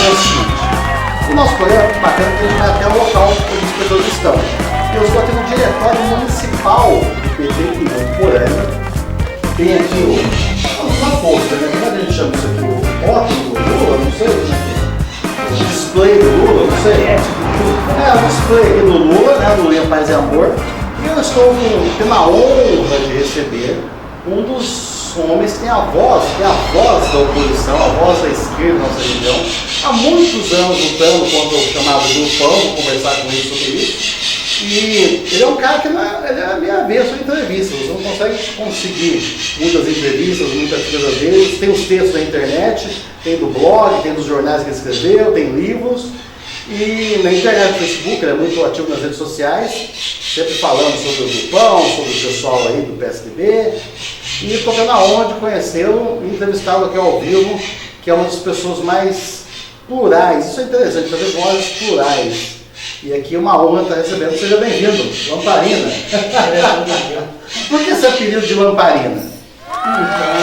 fazer o seguinte. O nosso programa é bacana porque a gente vai até o local onde as pessoas estão. Eu estou aqui no diretório municipal do PT em Votuporanga. Tem aqui uma posta, né? Como é que a gente chama isso aqui? O rótulo do Lula? Não sei, o display do Lula, não sei. O display aqui do Lula, né? Do Lula Paz e Amor. E eu estou tendo a honra de receber um dos homens que tem a voz da oposição, a voz da esquerda na nossa região. Há muitos anos lutando contra o chamado grupão, vou conversar com ele sobre isso. E ele é um cara que ele é meio avesso em entrevistas, você não consegue conseguir muitas entrevistas, muitas coisas dele. Tem os textos da internet, tem do blog, tem dos jornais que ele escreveu, tem livros. E na internet, no Facebook, ele é muito ativo nas redes sociais, sempre falando sobre o grupão, sobre o pessoal aí do PSDB. E estou tendo a honra de conhecê-lo e entrevistá-lo aqui ao vivo, que é uma das pessoas mais plurais. Isso é interessante, fazer vozes plurais. E aqui é uma honra estar recebendo. Seja bem-vindo, Lamparina. Por que esse apelido de Lamparina? Então,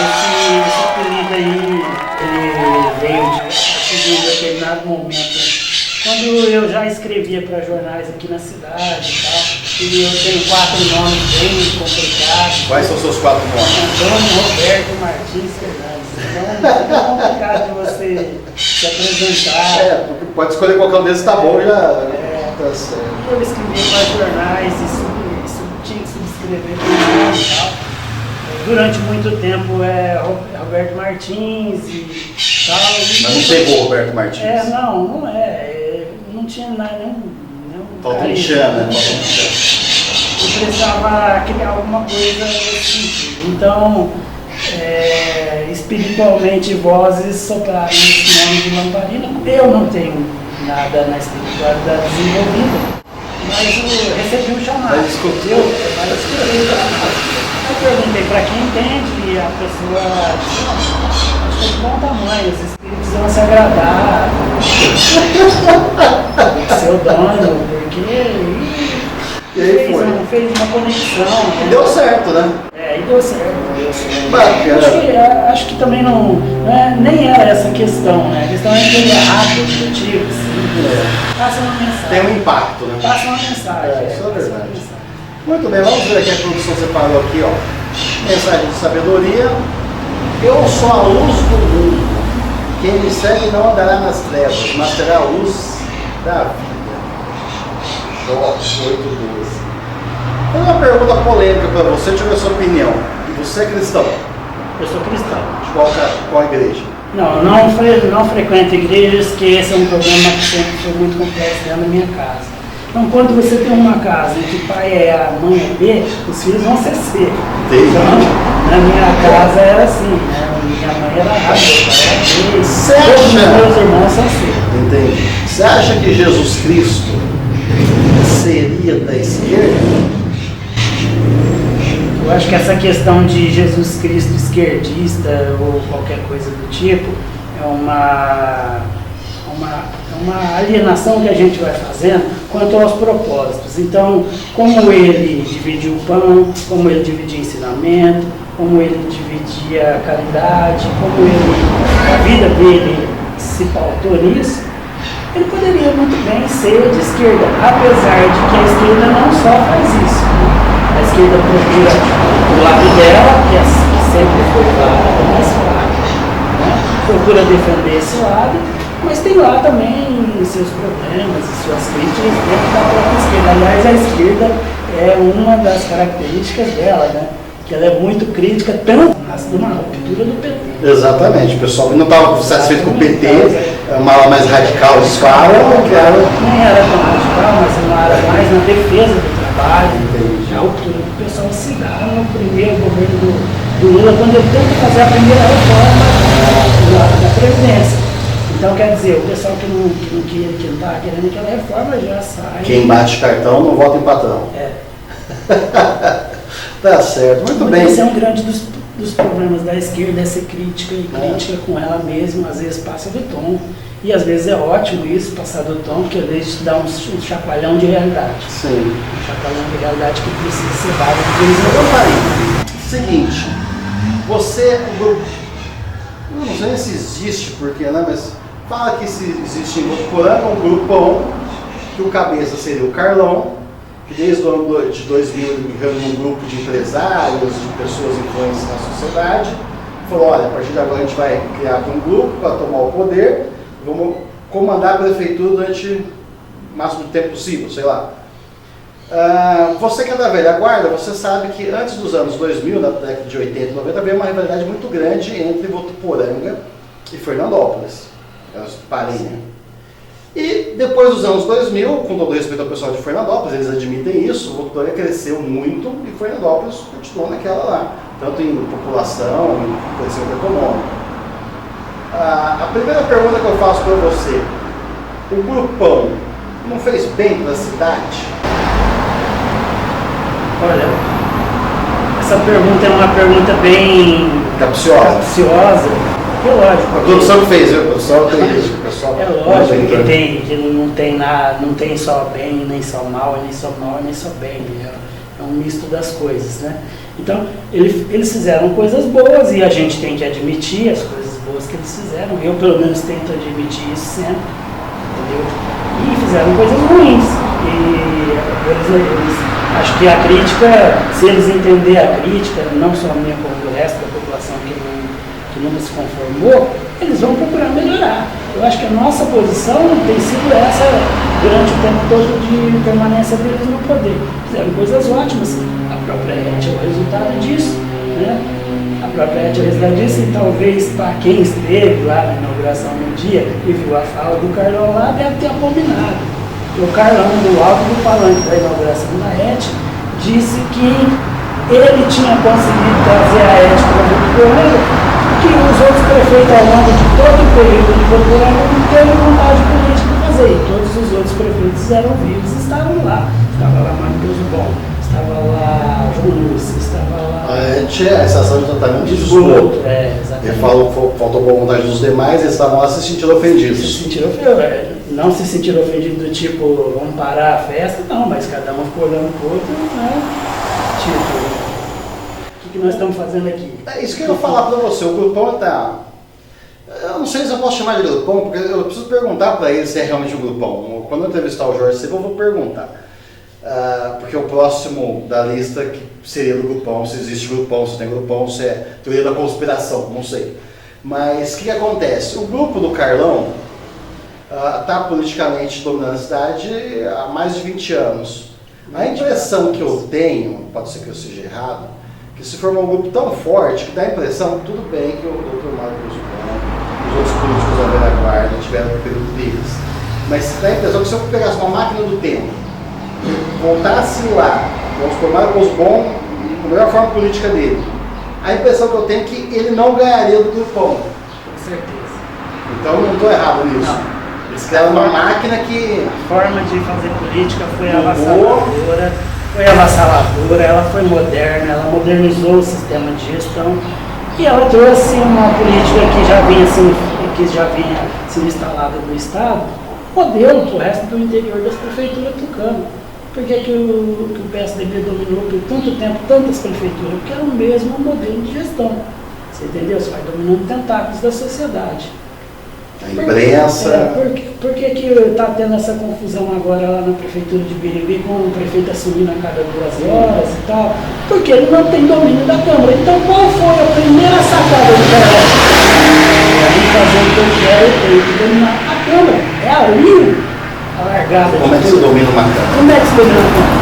esse apelido aí, ele veio de um determinado momento. Quando eu já escrevia para jornais aqui na cidade e tal, e eu tenho 4 nomes bem complicados. Quais são os seus 4 nomes? Antônio Roberto Martins Fernandes. Então é complicado de você se apresentar. Porque pode escolher qualquer um desses, tá bom, já tá certo. Eu escrevia para jornais e tinha que subscrever com o nome e tal. Durante muito tempo Roberto Martins e tal. Mas não pegou o Roberto Martins? Não é. Não tinha nada, nenhum. Falta um chã, né? Eu precisava criar alguma coisa nesse sentido. Então, espiritualmente, vozes sopraram esse nome de Lamparina. Eu não tenho nada na espiritualidade desenvolvida, mas eu recebi um chamado. Mas escutou? Eu perguntei para quem entende e a pessoa acho que é de bom tamanho, os espíritos vão se agradar. Seu dono, porque e aí fez uma conexão. E deu certo, né? E deu certo. Bacana. Acho que também nem era essa a questão, né? A questão é que ele é rápido, objetivo, simples. Passa uma mensagem. Tem um impacto, né? Passa uma mensagem. Isso é verdade. Muito bem, vamos ver aqui a produção separou aqui, ó. Mensagem de sabedoria. Eu sou a luz do mundo. Quem me segue não andará nas trevas, mas terá a luz da vida. Jó 8:12. Tem uma pergunta polêmica para você, deixa eu ver a sua opinião. E você é cristão? Eu sou cristão. De qual igreja? Não frequento igrejas, que esse é um problema que sempre foi muito complexo dentro da minha casa. Então, quando você tem uma casa em que o pai é A, a mãe é B, os filhos vão ser C. Então, na minha casa era assim, né? Minha mãe era A, meu pai era B, todos os meus irmãos são C. Entendi. Você acha que Jesus Cristo seria da esquerda? Eu acho que essa questão de Jesus Cristo esquerdista ou qualquer coisa do tipo é uma alienação que a gente vai fazendo quanto aos propósitos. Então, como ele dividiu o pão, como ele dividia ensinamento, como ele dividia a caridade, como a vida dele se pautou nisso, ele poderia muito bem ser de esquerda, apesar de que a esquerda não só faz isso. A esquerda procura o lado dela, que sempre foi o lado mais fraco, né? Procura defender esse lado, mas tem lá também seus problemas e suas críticas dentro da própria esquerda. Aliás, a esquerda é uma das características dela, né? Que ela é muito crítica, tanto numa ruptura do PT. Exatamente, o pessoal que não estava satisfeito com o PT, uma ala mais radical, eles falam, que era... Nem era tão radical, mas uma área mais na defesa do trabalho, a ruptura do pessoal se dá no primeiro governo do Lula, quando ele tenta fazer a primeira reforma da Previdência. Então, quer dizer, o pessoal que não está querendo aquela reforma já sai. Quem bate cartão não vota em patrão. Tá certo, muito bem. Esse é um grande dos problemas da esquerda, é ser crítica e crítica com ela mesma, às vezes passa do tom. E às vezes é ótimo isso, passar do tom, porque às vezes dá um chacoalhão de realidade. Sim. Um chacoalhão de realidade que precisa ser dado de vez em quando. Seguinte, você, eu não sei se existe, porque, né, mas fala que existe em Votuporanga um grupão, que o cabeça seria o Carlão, que desde o ano de 2000 ele reuniu um grupo de empresários, de pessoas influentes na sociedade, falou, olha, a partir de agora a gente vai criar aqui um grupo para tomar o poder, vamos comandar a prefeitura durante o máximo tempo possível, sei lá. Você que é da velha guarda, você sabe que antes dos anos 2000, na década de 80 e 90, havia uma rivalidade muito grande entre Votuporanga e Fernandópolis. Elas parinham. E depois dos anos 2000, com todo respeito ao pessoal de Fernandópolis, eles admitem isso, Votuporanga cresceu muito e Fernandópolis continuou naquela lá, tanto em população, em crescimento econômico. A primeira pergunta que eu faço para você, o grupão não fez bem para a cidade? Olha, essa pergunta é uma pergunta bem capciosa. É lógico. A produção que fez, viu? A produção tem isso. É lógico que não tem nada, não tem só bem, nem só mal, nem só mal, nem só bem. É um misto das coisas, né? Então, eles fizeram coisas boas e a gente tem que admitir as coisas boas que eles fizeram. Eu, pelo menos, tento admitir isso sempre, entendeu? E fizeram coisas ruins. E eles acho que a crítica, se eles entenderem a crítica, não só a minha como o resto da população que não se conformou, eles vão procurar melhorar. Eu acho que a nossa posição tem sido essa durante o tempo todo de permanência deles no poder. Fizeram coisas ótimas. A própria ET é o resultado disso, né? A própria ET é o resultado disso, e talvez para quem esteve lá na inauguração no dia e viu a fala do Carlão lá, deve ter abominado. O Carlão, do alto do palanque da inauguração da ET, disse que ele tinha conseguido trazer a ET para Votuporanga, que os outros prefeitos, ao longo de todo o período de Votuporanga, não teve vontade política de fazer. E todos os outros prefeitos eram vivos e estavam lá. Estava lá Matheus Bom, estava lá João Lúcio, estava lá... A ET é a estação de tratamento de esgoto. Exatamente. Ele falou, faltou boa vontade dos demais, eles estavam lá se sentindo ofendidos. Não se sentiram ofendidos do tipo, vamos parar a festa, não, mas cada um ficou olhando pro outro, né? Tipo, o que nós estamos fazendo aqui? É isso que eu ia falar para você, o grupão tá... Eu não sei se eu posso chamar de grupão, porque eu preciso perguntar para eles se é realmente um grupão. Quando eu entrevistar o Jorge Silva, eu vou perguntar. Porque o próximo da lista que seria do grupão, se existe grupão, se tem grupão, se é teoria da conspiração, não sei. Mas o que acontece? O grupo do Carlão está politicamente dominando a cidade há mais de 20 anos. A impressão que eu tenho, pode ser que eu seja errado, que se formou um grupo tão forte que dá a impressão, tudo bem que o Dr. Marcos Bom, os outros políticos da velha guarda tiveram o período deles, mas dá a impressão que se eu pegasse uma máquina do tempo, voltasse lá, vamos supor, Marcos Bom, a melhor forma política dele, a impressão que eu tenho é que ele não ganharia do grupão. Com certeza. Então eu não estou errado nisso. Não. Eles criaram uma máquina que... A forma de fazer política foi avassaladora, ela foi moderna, ela modernizou o sistema de gestão e ela trouxe uma política que já vinha sendo instalada no Estado, modelo para o resto do interior das prefeituras tucanas. Por que o PSDB dominou por tanto tempo tantas prefeituras? Porque era o mesmo modelo de gestão. Você entendeu? Você vai dominando tentáculos da sociedade. A imprensa... Por que está tendo essa confusão agora lá na prefeitura de Birigui, com o prefeito assumindo a cada 2 horas e tal? Porque ele não tem domínio da Câmara. Então qual foi a primeira sacada do Carlão? Para mim fazer o que eu quero, eu tenho que dominar a Câmara. É ali a largada. Como é que se domina uma Câmara? Como é que se domina uma Câmara?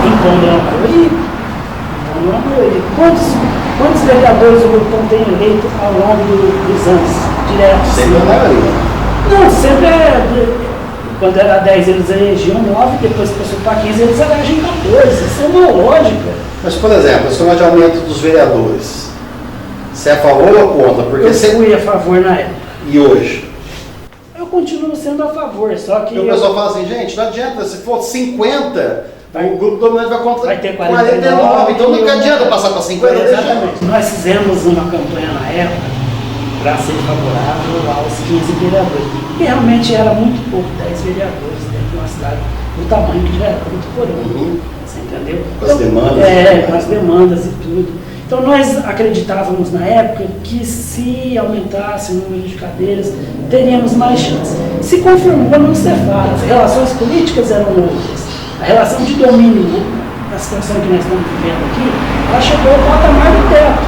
Impondo uma maioria. Quantos vereadores o grupão tem eleito ao longo dos anos? Direto. Sempre a maioria. Não, sempre quando era 10 eles elegiam 9, depois passou para 15 eles elegem 14. Isso é uma lógica. Mas, por exemplo, esse tema de aumento dos vereadores, você é a favor ou contra? Porque eu fui a favor na época. E hoje? Eu continuo sendo a favor, só que... O pessoal fala assim, gente, não adianta, se for 50... o grupo dominante vai ter 49, então não adianta passar para 50. Exatamente. Nós fizemos uma campanha na época para ser favorável aos 15 vereadores. E realmente era muito pouco, 10 vereadores dentro de uma cidade do tamanho que já era muito porão. Você entendeu? Com as demandas. Com as demandas e tudo. Então nós acreditávamos na época que se aumentasse o número de cadeiras, teríamos mais chances. Se confirmou, não se fala. As relações políticas eram outras. A relação de domínio, na situação que nós estamos vivendo aqui, ela chegou ao patamar do teto.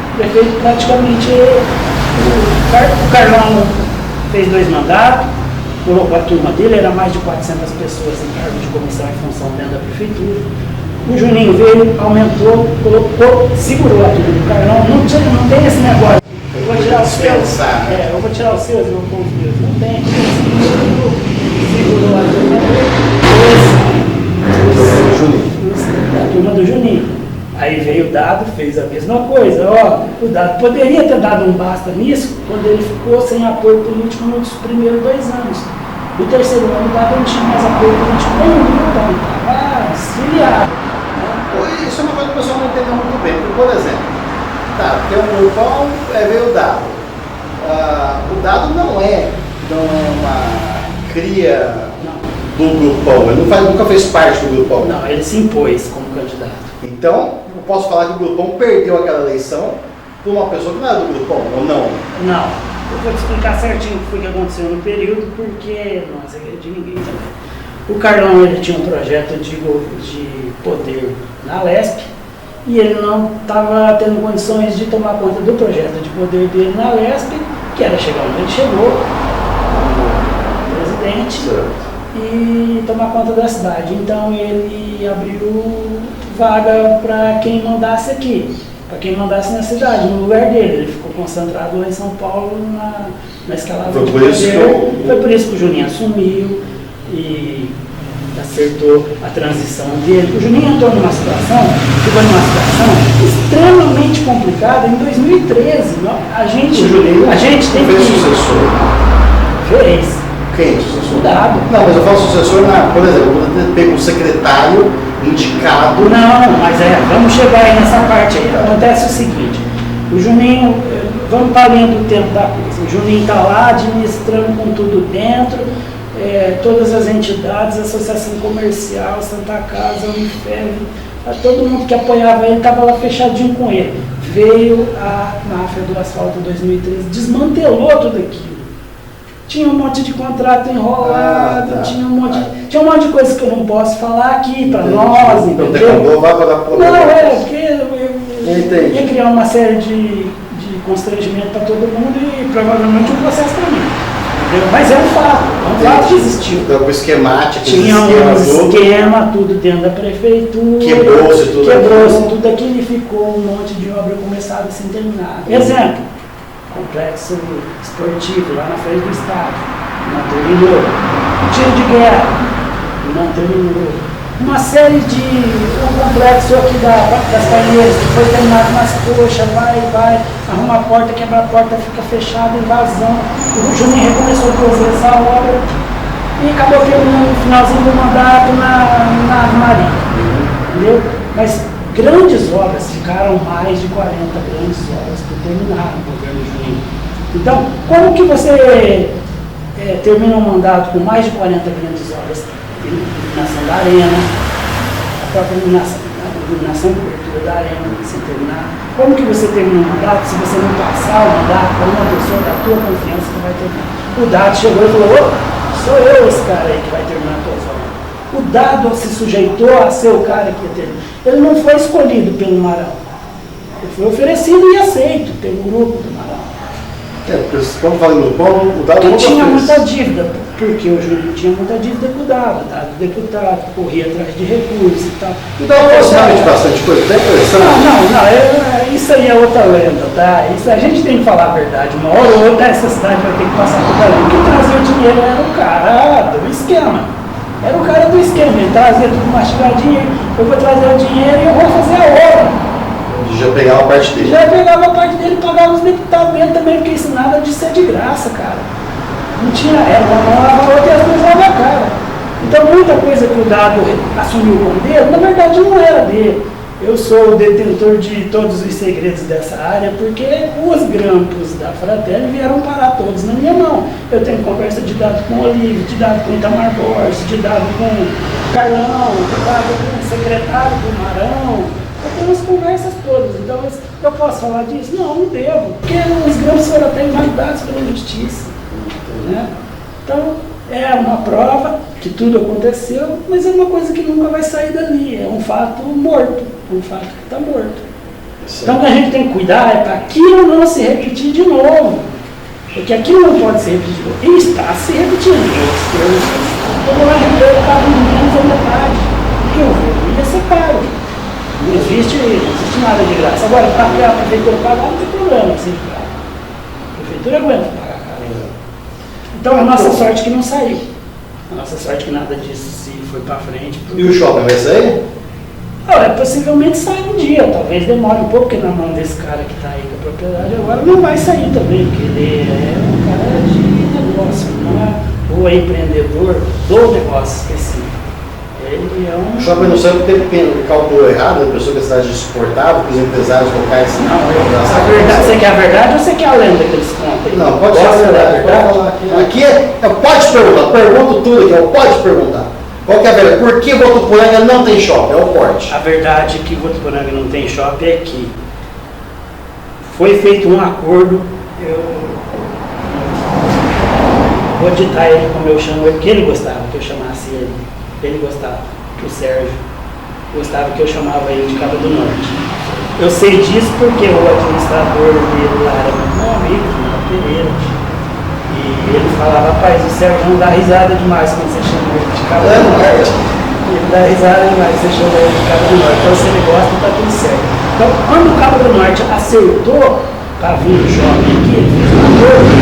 O prefeito praticamente, o Carlão fez 2 mandatos, colocou a turma dele, era mais de 400 pessoas em cargo de comissão e função dentro da prefeitura. O Juninho veio, aumentou, colocou, segurou a turma do Carlão. Não tem esse negócio. Eu vou tirar os seus. Eu vou tirar os seus, eu vou pôr os meus. Não tem. Segurou a turma dele. A turma do Juninho. Aí veio o Dado, fez a mesma coisa. O Dado poderia ter dado um basta nisso quando ele ficou sem apoio político nos primeiros 2 anos. No terceiro ano, o Dado não tinha mais apoio político nenhum, então estava desfiliado. Isso é uma coisa que o pessoal não entendeu muito bem. Por exemplo, tem um grupão, veio o Dado. O Dado não é uma cria do grupão, ele nunca fez parte do grupão. Não, ele se impôs como candidato. Então, eu posso falar que o grupão perdeu aquela eleição por uma pessoa que não era do grupão, ou não? Não. Eu vou te explicar certinho o que foi que aconteceu no período, porque não é segredo de ninguém também. O Carlão, ele tinha um projeto de poder na Lesp e ele não estava tendo condições de tomar conta do projeto de poder dele na Lesp, que era chegar onde ele chegou, como presidente, e tomar conta da cidade. Então ele abriu vaga para quem mandasse aqui, para quem mandasse na cidade, no lugar dele. Ele ficou concentrado lá em São Paulo na escalada de poder. Foi por isso que o Juninho assumiu e acertou a transição dele. O Juninho entrou ficou numa situação extremamente complicada em 2013. A gente tem fez sucessor. Fez. Quem sucessor? Dado. Não, mas eu falo sucessor, por exemplo, quando pega um secretário indicado. Não, mas vamos chegar aí nessa parte aí. Acontece o seguinte, o Juninho, vamos para a linha do tempo da coisa. O Juninho está lá administrando com tudo dentro, todas as entidades, Associação Comercial, Santa Casa, Unifev, todo mundo que apoiava ele estava lá fechadinho com ele. Veio a máfia do asfalto em 2013, desmantelou tudo aquilo. Tinha um monte de contrato enrolado, tinha um monte de coisa que eu não posso falar aqui para nós, entendeu? Não, porque ia criar uma série de constrangimento para todo mundo e provavelmente um processo para mim. Entendeu? Mas é um fato que existiu. Então, o esquemático, tinha um esquema, tudo dentro da prefeitura. Quebrou-se tudo aquilo e ficou um monte de obra começada sem terminar. Exemplo. Complexo esportivo lá na frente do estádio, não terminou. Tiro de guerra, não terminou. Uma série de complexo aqui das paineiras que foi terminado nas coxas, vai, arruma a porta, quebra a porta, fica fechada, invasão. O Juninho recomeçou a fazer essa obra e acabou terminando no finalzinho do mandato na Marinha. Entendeu? Mas grandes obras, ficaram mais de 40 grandes obras por terminar no governo Juninho. Então, como que você termina um mandato com mais de 40 grandes obras? Iluminação da arena, a própria iluminação e cobertura da arena, sem terminar. Como que você termina um mandato se você não passar o mandato para uma pessoa da tua confiança que vai terminar? O Dado chegou e falou, sou eu esse cara aí que vai terminar todas as obras. O Dado se sujeitou a ser o cara que ia terminar. Ele não foi escolhido pelo Marão. Ele foi oferecido e aceito pelo grupo do Marão. Porque quando fala em grupão, o Dado não tinha muita dívida, porque o Júlio tinha muita dívida com o Dado deputado, corria atrás de recursos e tal. O Dado sabe de bastante coisa, tem impressão? Não, isso aí é outra lenda, tá? Isso a gente tem que falar a verdade. Uma hora ou outra essa cidade vai ter que passar por ali. O que trazia o dinheiro era o cara do esquema. Era o cara do esquema, ele trazia tudo mastigadinho, eu vou trazer o dinheiro e eu vou fazer a obra. Já pegava a parte dele. Já pegava a parte dele e pagava os deputados dele também, porque isso nada de ser de graça, cara. Não tinha, era uma mão lava outra e as duas lavam a cara. Então muita coisa que o Dado assumiu como dele, na verdade não era dele. Eu sou o detentor de todos os segredos dessa área, porque os grampos da Fratelli vieram parar todos na minha mão. Eu tenho conversa de Dado com o Olívio, de Dado com o Itamar Borges, de Dado com o Carlão, de Dado com o secretário do Marão. Eu as conversas todas. Então, eu posso falar disso? Não devo, porque os grampos foram até invalidados pela justiça. Né? Então, é uma prova que tudo aconteceu, mas é uma coisa que nunca vai sair dali. É um fato morto, um fato que está morto. Então, o que a gente tem que cuidar é para aquilo não se repetir de novo. Porque aquilo não pode se repetir de novo. E está se repetindo. Eu vou arrepender o carro menos a metade. Porque o volume é separo. Não existe nada de graça. Agora, para a prefeitura pagar, não tem problema. Assim, a prefeitura aguenta pagar. Então, a nossa sorte que não saiu. A nossa sorte que nada disso se foi para frente. E o shopping vai sair? Olha, possivelmente sai um dia, talvez demore um pouco, porque na mão desse cara que está aí com a propriedade agora não vai sair também, porque ele é um cara de negócio, não é o empreendedor do negócio específico. Ele é um... O shopping não saiu porque ele calculou errado, a pessoa que a cidade exportava, que os empresários locais... Não, a verdade, você quer a verdade ou você quer a lenda que eles contam? Não, pode ser a verdade. Pode falar aqui pode perguntar, pergunto tudo aqui, pode perguntar. Qual que é a verdade? Por que Votuporanga não tem shopping? É o corte. A verdade que Votuporanga não tem shopping é que foi feito um acordo, eu vou ditar ele como eu chamo ele, que ele gostava que eu chamasse ele. Ele gostava, o Sérgio gostava que eu chamava ele de Cabo do Norte. Eu sei disso porque o administrador dele lá era meu amigo, Manuel Pereira. E ele falava, rapaz, o Sérgio não dá risada demais quando você chama ele de Cabo do Norte. Ele dá risada demais quando você chama ele de Cabo do Norte. Então se ele gosta, tá tudo certo. Então, quando o Cabo do Norte acertou para vir o shopping aqui, ele fez um acordo.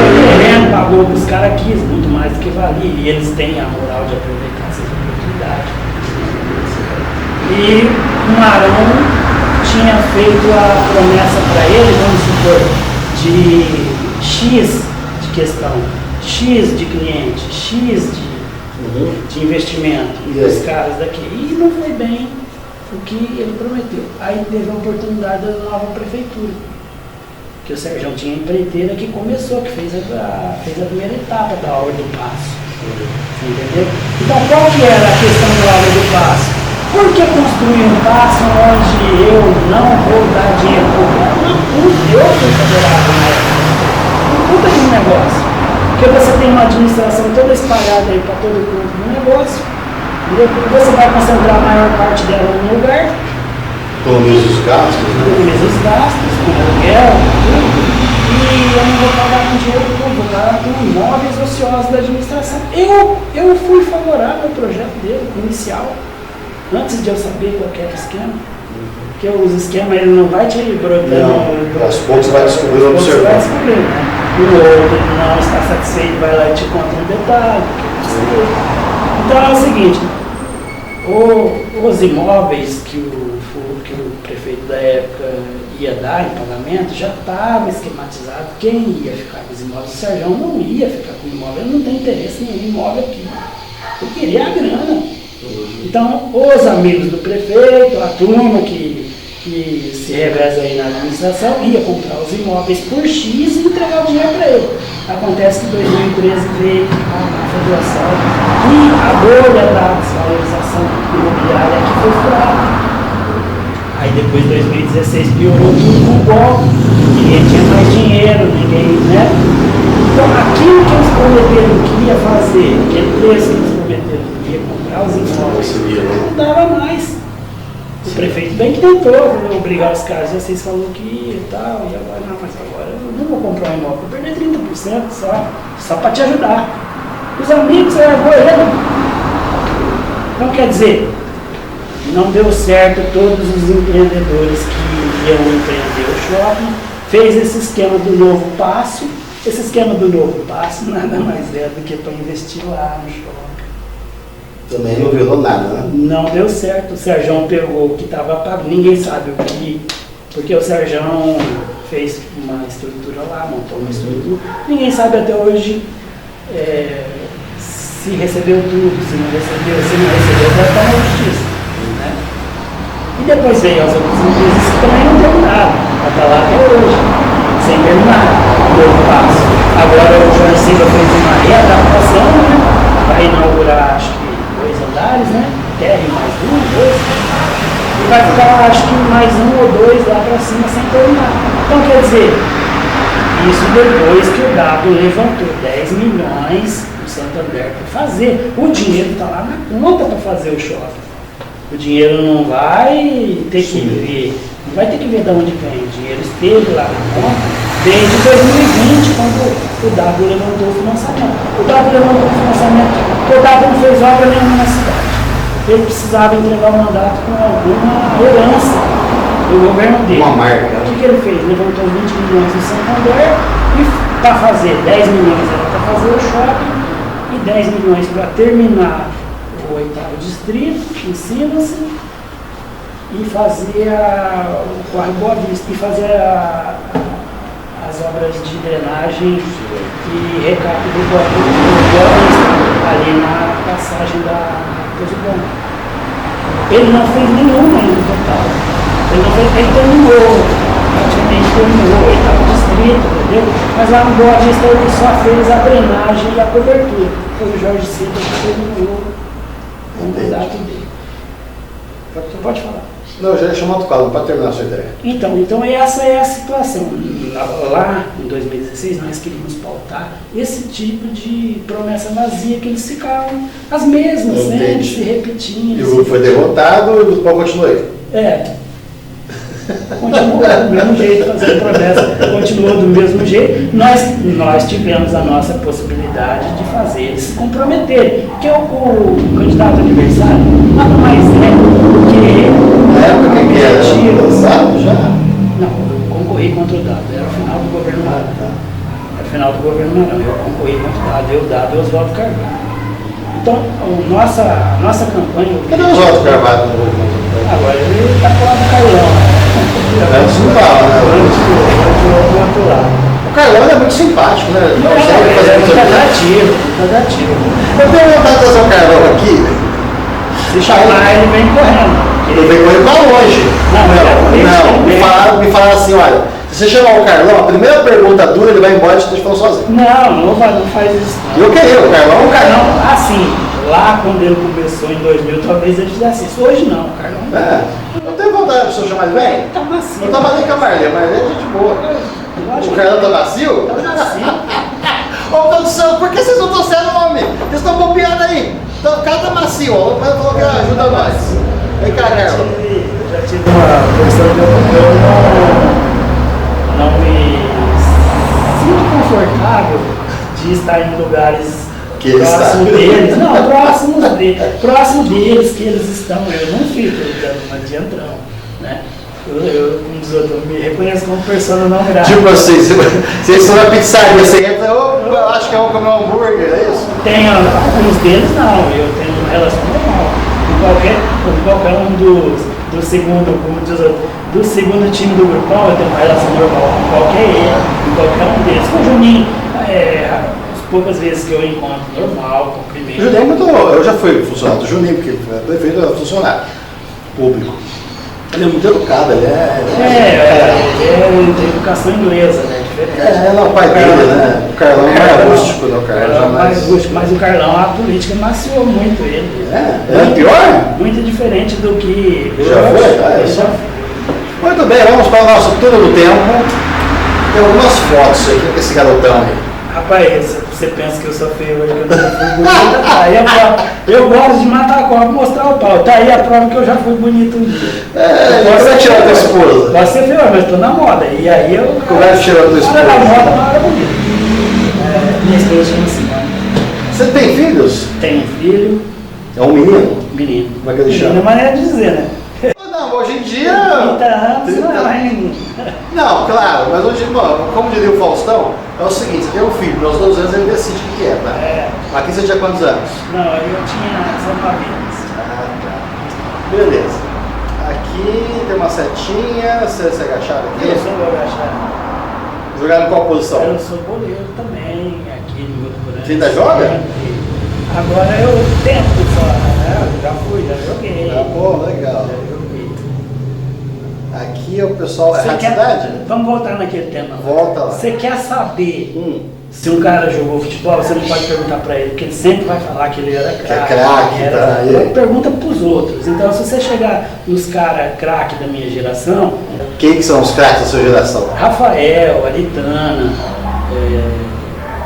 O terreno pagou para os caras aqui, muito mais do que valia. E eles têm a moral de aproveitar essas oportunidades. E o Marão tinha feito a promessa para ele, vamos supor, de X de questão, X de cliente, X de investimento dos caras daqui. E não foi bem o que ele prometeu. Aí teve a oportunidade da nova prefeitura, que o Sérgio tinha empreiteira que começou, que fez a primeira etapa da obra do passo. Você entendeu? Então qual que era a questão da obra do passo? Por que construir um passo onde eu não vou dar dinheiro para o governo? Eu fui favorável na época. Puta de um negócio. Porque você tem uma administração toda espalhada aí para todo o corpo do negócio. Você vai concentrar a maior parte dela num lugar. Economiza os gastos, né? Economiza os gastos, com aluguel, tudo. E eu não vou pagar com dinheiro público, vou pagar com imóveis ociosos da administração. Eu fui favorável ao projeto dele, inicial. Antes de eu saber qual era o esquema, porque os esquemas ele não vai te brotando. Aos poucos vai descobrindo, observando. Né? O outro não está satisfeito, vai lá e te conta um detalhe. Então é o seguinte, os imóveis que o prefeito da época ia dar em pagamento já estava esquematizado quem ia ficar com os imóveis. O Sérgio não ia ficar com o imóvel, ele não tem interesse em imóvel aqui. Ele queria a grana. Então, os amigos do prefeito, a turma que se reveza aí na administração, ia comprar os imóveis por X e entregar o dinheiro para ele. Acontece que em 2013 veio a federação e a bolha da desvalorização imobiliária aqui foi furada. Aí depois de 2016 piorou tudo com o golpe, ninguém tinha mais dinheiro, ninguém, né? Então, aquilo que eles prometeram que ia fazer, aquele preço que eles prometeram que ia comprar os imóveis, não dava mais. O prefeito bem que tentou obrigar os caras, vocês falaram que ia e tal, e agora não, mas agora eu não vou comprar um imóvel, vou perder 30% só para te ajudar. Os amigos levou ele. Então quer dizer, não deu certo todos os empreendedores que iam empreender o shopping, fez esse esquema do novo passo. Esse esquema do novo passo nada mais é do que para investir lá no shopping. Também não virou nada, né? Não deu certo. O Sérgio pegou o que estava pago, ninguém sabe o que, porque o Sérgio fez uma estrutura lá, montou uma estrutura, ninguém sabe até hoje se recebeu tudo, se não recebeu, vai estar na justiça. Né? E depois veio as outras empresas que também não deu nada, está lá até hoje, sem terminar o novo passo. Agora o João Silva fez uma readaptação, né? Vai inaugurar, acho que 2 andares, né? Térreo mais 2. e vai ficar, acho que mais 1 ou 2 lá para cima sem terminar. Então, quer dizer, isso depois que o Dado levantou 10 milhões no Santander para fazer. O dinheiro está lá na conta para fazer o shopping. O dinheiro não vai ter que ver, não vai ter que ver de onde vem. O dinheiro esteve lá na conta desde 2020, quando o Dado levantou o financiamento. O Dado levantou o financiamento porque o Dado não fez obra nenhuma na cidade. Ele precisava entregar o mandato com alguma herança do governo dele. Uma marca. O que ele fez? Levantou 20 milhões no Santander e para fazer 10 milhões era para fazer o shopping e 10 milhões para terminar o 8º distrito, em Silas, e fazer o Quadro Boa Vista, e fazer as obras de drenagem e recato do Boa Vista, ali na passagem da Posibon. Ele não fez nenhuma ainda no total. Ele terminou, praticamente terminou o 8º distrito, entendeu? Mas lá no Boa Vista ele só fez a drenagem e a cobertura. Foi o Jorge Cida que terminou o mandato dele. Você pode falar. Não, eu já ia chamar outro quadro para terminar a sua ideia. Então essa é a situação. Lá em 2016 nós queríamos pautar esse tipo de promessa vazia que eles ficavam as mesmas, sempre se repetindo. E o grupo foi derrotado e o grupo continua aí. Continuou do mesmo jeito, fazendo promessa, continuou do mesmo jeito. Nós tivemos a nossa possibilidade de fazer eles se comprometerem. Porque o candidato adversário nada mais é do que Na época que era lançado já? Não, eu concorri contra o Dado, era o final do governo Marão. Era o final do governo Marão, eu concorri contra o Dado, eu, Dado e Oswaldo Carvalho. Então, nossa campanha... Cadê o Oswaldo Carvalho no governo? Agora ele está falando do Carlão. Antes não estava, né? Do outro lado. O Carlão é muito simpático, né? Não, ele é muito atrativo. Eu tenho vontade de trazer o Carlão aqui. Se chamar, ele vem correndo. Ele vem correndo para longe. Não, me falaram assim, olha, se você chamar o Carlão, a primeira pergunta dura, ele vai embora e te deixa falando sozinho. Não faz isso. Eu queria, o Carlão é um Carlão. Não, assim, lá quando ele começou em 2000, talvez ele fizesse isso. Hoje não, o Carlão. Eu tenho vontade de você chamar ele bem. Tá macio. Eu tava ali com a Marlene, mas é gente boa. O Carlão tá macio? Tá macio. Ô, meu Deus do céu, por que vocês não estão sendo homem? Eles estão bobeando aí. Então, o cara tá macio, ó. O pai falou que ajuda nós. Vem cá, Carlão. Eu já tive uma questão de eu não me sinto confortável de estar em lugares que eles próximos deles. Não, próximo deles que eles estão. Eu não fico dando uma de entrão, né? Eu me reconheço como pessoa não grata. Tipo assim, vocês estão na pizzaria, você entra, eu acho que eu vou comer um hambúrguer, é isso? Tem alguns deles não, eu tenho uma relação normal. Com qualquer um do segundo time do grupão, eu tenho uma relação normal com qualquer um deles. Com o Juninho, as poucas vezes que eu encontro, normal, cumprimento. O Juninho é muito. Eu já fui funcionário do Juninho, porque o prefeito era funcionário público. Ele é muito educado, ele é de educação inglesa, né? Diferente. O pai dele, né? O Carlão é mais rústico, né? O Carlão é mais rústico, mas o Carlão, a política maciou muito ele. É pior? Muito diferente do que... Já foi? Muito bem, vamos para o nosso turno do tempo. Tem algumas fotos aqui com esse garotão aí. Rapaz, você pensa que eu sou feio hoje, que eu já fui bonita, tá aí a prova. Eu gosto de matar a cobra e mostrar o pau. Tá aí a prova que eu já fui bonito um dia. Você vai tirar a tua esposa? Pode ser feio, mas tô na moda. E aí eu... Como vai tirar a tua esposa? Na moda, na hora bonita. Minha esposa chama Simone. Você tem filhos? Tenho um filho. É um menino? Menino. Como é que ele chama? Menino é maneira de dizer, né? Não, hoje em dia... 30 anos, não é mais menino. Não, claro, mas hoje, como diria o Faustão, é o seguinte, você tem um filho, aos 12 anos ele decide o que é, tá? Aqui você tinha quantos anos? Não, eu tinha só 9 anos. Tá. Beleza. Aqui tem uma setinha, você agachava aqui? Eu sou agachado. Jogar em qual posição? Eu sou goleiro também, aqui no Guto Grande. Você ainda joga? Agora eu tento só, né? Já joguei. Pô, legal. Já joguei. Aqui é o pessoal, Você é a quer... cidade? Vamos voltar naquele tema. Volta lá. Você quer saber Se um cara jogou futebol, você não pode perguntar para ele, porque ele sempre vai falar que ele era craque. É craque, tá? Ele pergunta para os outros. Então, se você chegar nos caras craques da minha geração... Quem que são os craques da sua geração? Rafael, Alitana...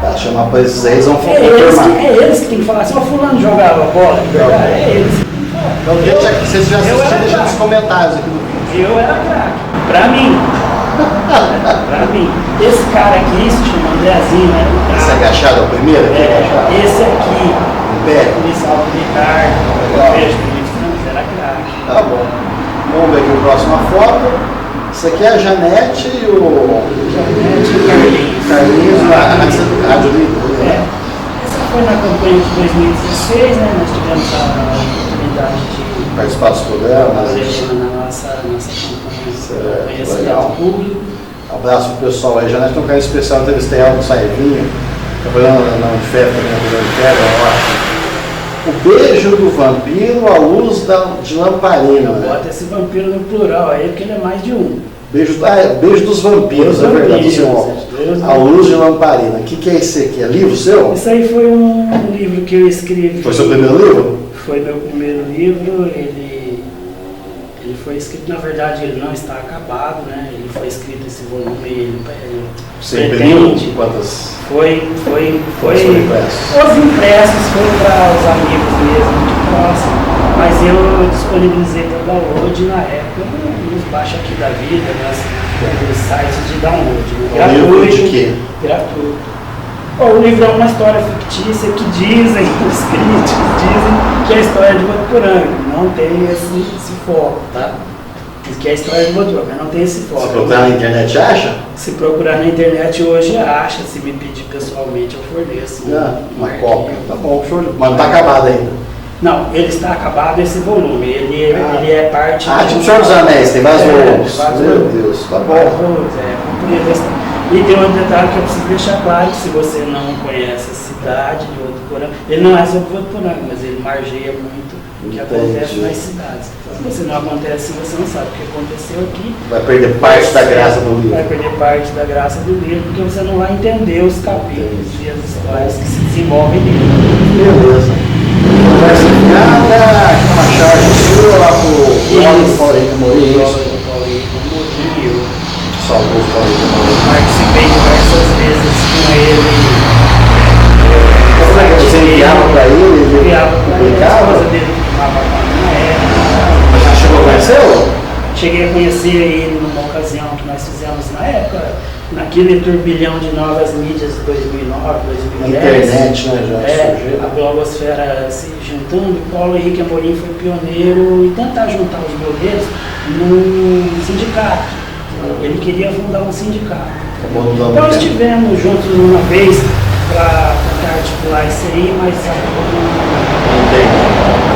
Tá, chamar para esses aí, eles vão é eles que tem que falar assim, o fulano jogava bola, de verdade, é eles que tem que falar. Então, deixa que vocês já assistiram, deixa nos comentários aqui no vídeo. Eu era craque. Pra mim. Pra mim. Esse cara aqui se chama Andrezinho, né? Esse agachado é o primeiro? Esse aqui, Em pé? policial militar, Legal. beijo polícia, era craque. Tá bom. Vamos ver aqui a próxima foto. Isso aqui é a Janete e o Janete e Carlinhos na Rádio Livre. Essa foi na campanha de 2016, né? Nós tivemos a oportunidade de Participar dos programas. fazer na nossa campanha conhecimento legal. público. Um abraço pro pessoal aí. Janete tem um carinho especial, entrevistei ela no Saivinho, trabalhando na Unifesp, também na Unifesp, eu acho. O beijo do vampiro à luz de lamparina. Bota esse vampiro no plural aí, porque ele é mais de um. Beijo dos vampiros, é verdade, do seu óculos. A luz de lamparina. O que é esse aqui? É livro seu? Isso aí foi um livro que eu escrevi. Foi seu primeiro livro? Foi meu primeiro livro. Ele foi escrito, na verdade, ele não está acabado, né? Ele foi escrito esse volume, ele Você pretende. imprimiu quantas? Foi Os impressos. os impressos foi para os amigos mesmo, muito próximos, mas eu disponibilizei para download na época, nos baixos aqui da vida, nos sites de download, né? Livro de quê? Gratuito. O livro é uma história fictícia que dizem, os críticos dizem que é a história de Votuporanga, não tem esse foco, tá? Diz que é a história de Votuporanga, mas não tem esse foco. Se procurar na internet, acha? Se procurar na internet hoje acha, se me pedir pessoalmente eu forneço. Uma cópia. Tá bom, show de... Mas não está acabado ainda. Não, ele está acabado esse volume, ele é parte... Tipo Senhor dos Anéis, tem mais volumes. vários Meu volumes. Deus, tá bom. Vários volumes, comprido. E tem um detalhe que eu preciso deixar claro, que se você não conhece a cidade de Votuporanga, ele não é sobre Votuporanga, mas ele margeia muito o que acontece nas cidades. Se você não acontece, você não sabe o que aconteceu aqui. Vai perder parte da graça do livro. Vai perder parte da graça do livro, porque você não vai entender os capítulos e as histórias que se desenvolvem nele. Beleza. Conversa fiada, uma charge sua lá pro Paulo Henrique Morim. Salvou o Paulo Henrique Morim. Participei diversas vezes com ele. Você enviava para ele? Enviava para ele. A Publicava? esposa dele tomava conta na época. Já chegou a conhecê-lo? Cheguei a conhecer ele numa ocasião que nós fizemos na época, naquele turbilhão de novas mídias de 2009, 2010. Internet, né? Já surgiu. A blogosfera se juntando. O Paulo Henrique Amorim foi pioneiro em tentar juntar os blogueiros num sindicato. Ele queria fundar um sindicato. Então nós estivemos juntos uma vez para tentar articular isso aí, mas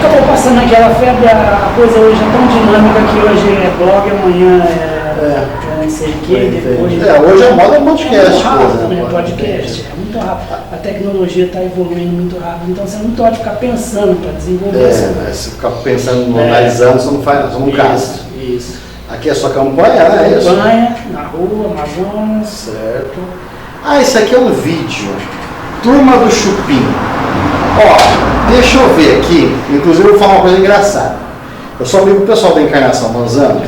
acabou passando aquela febre, a coisa hoje é tão dinâmica que hoje é blog, amanhã é não sei o que, depois... hoje a moda é podcast. É muito rápido, né? Podcast, é muito rápido. A tecnologia está evoluindo muito rápido, então você não pode ficar pensando para desenvolver isso. Mas se ficar pensando, analisando, você não faz nada, você não casa. Isso. Aqui é sua campanha, né? É isso? Campanha, na rua, Amazonas. Certo. Isso aqui é um vídeo. Turma do Chupim. Ó, deixa eu ver aqui. Inclusive eu vou falar uma coisa engraçada. Eu sou amigo do pessoal da Encarnação Manzano.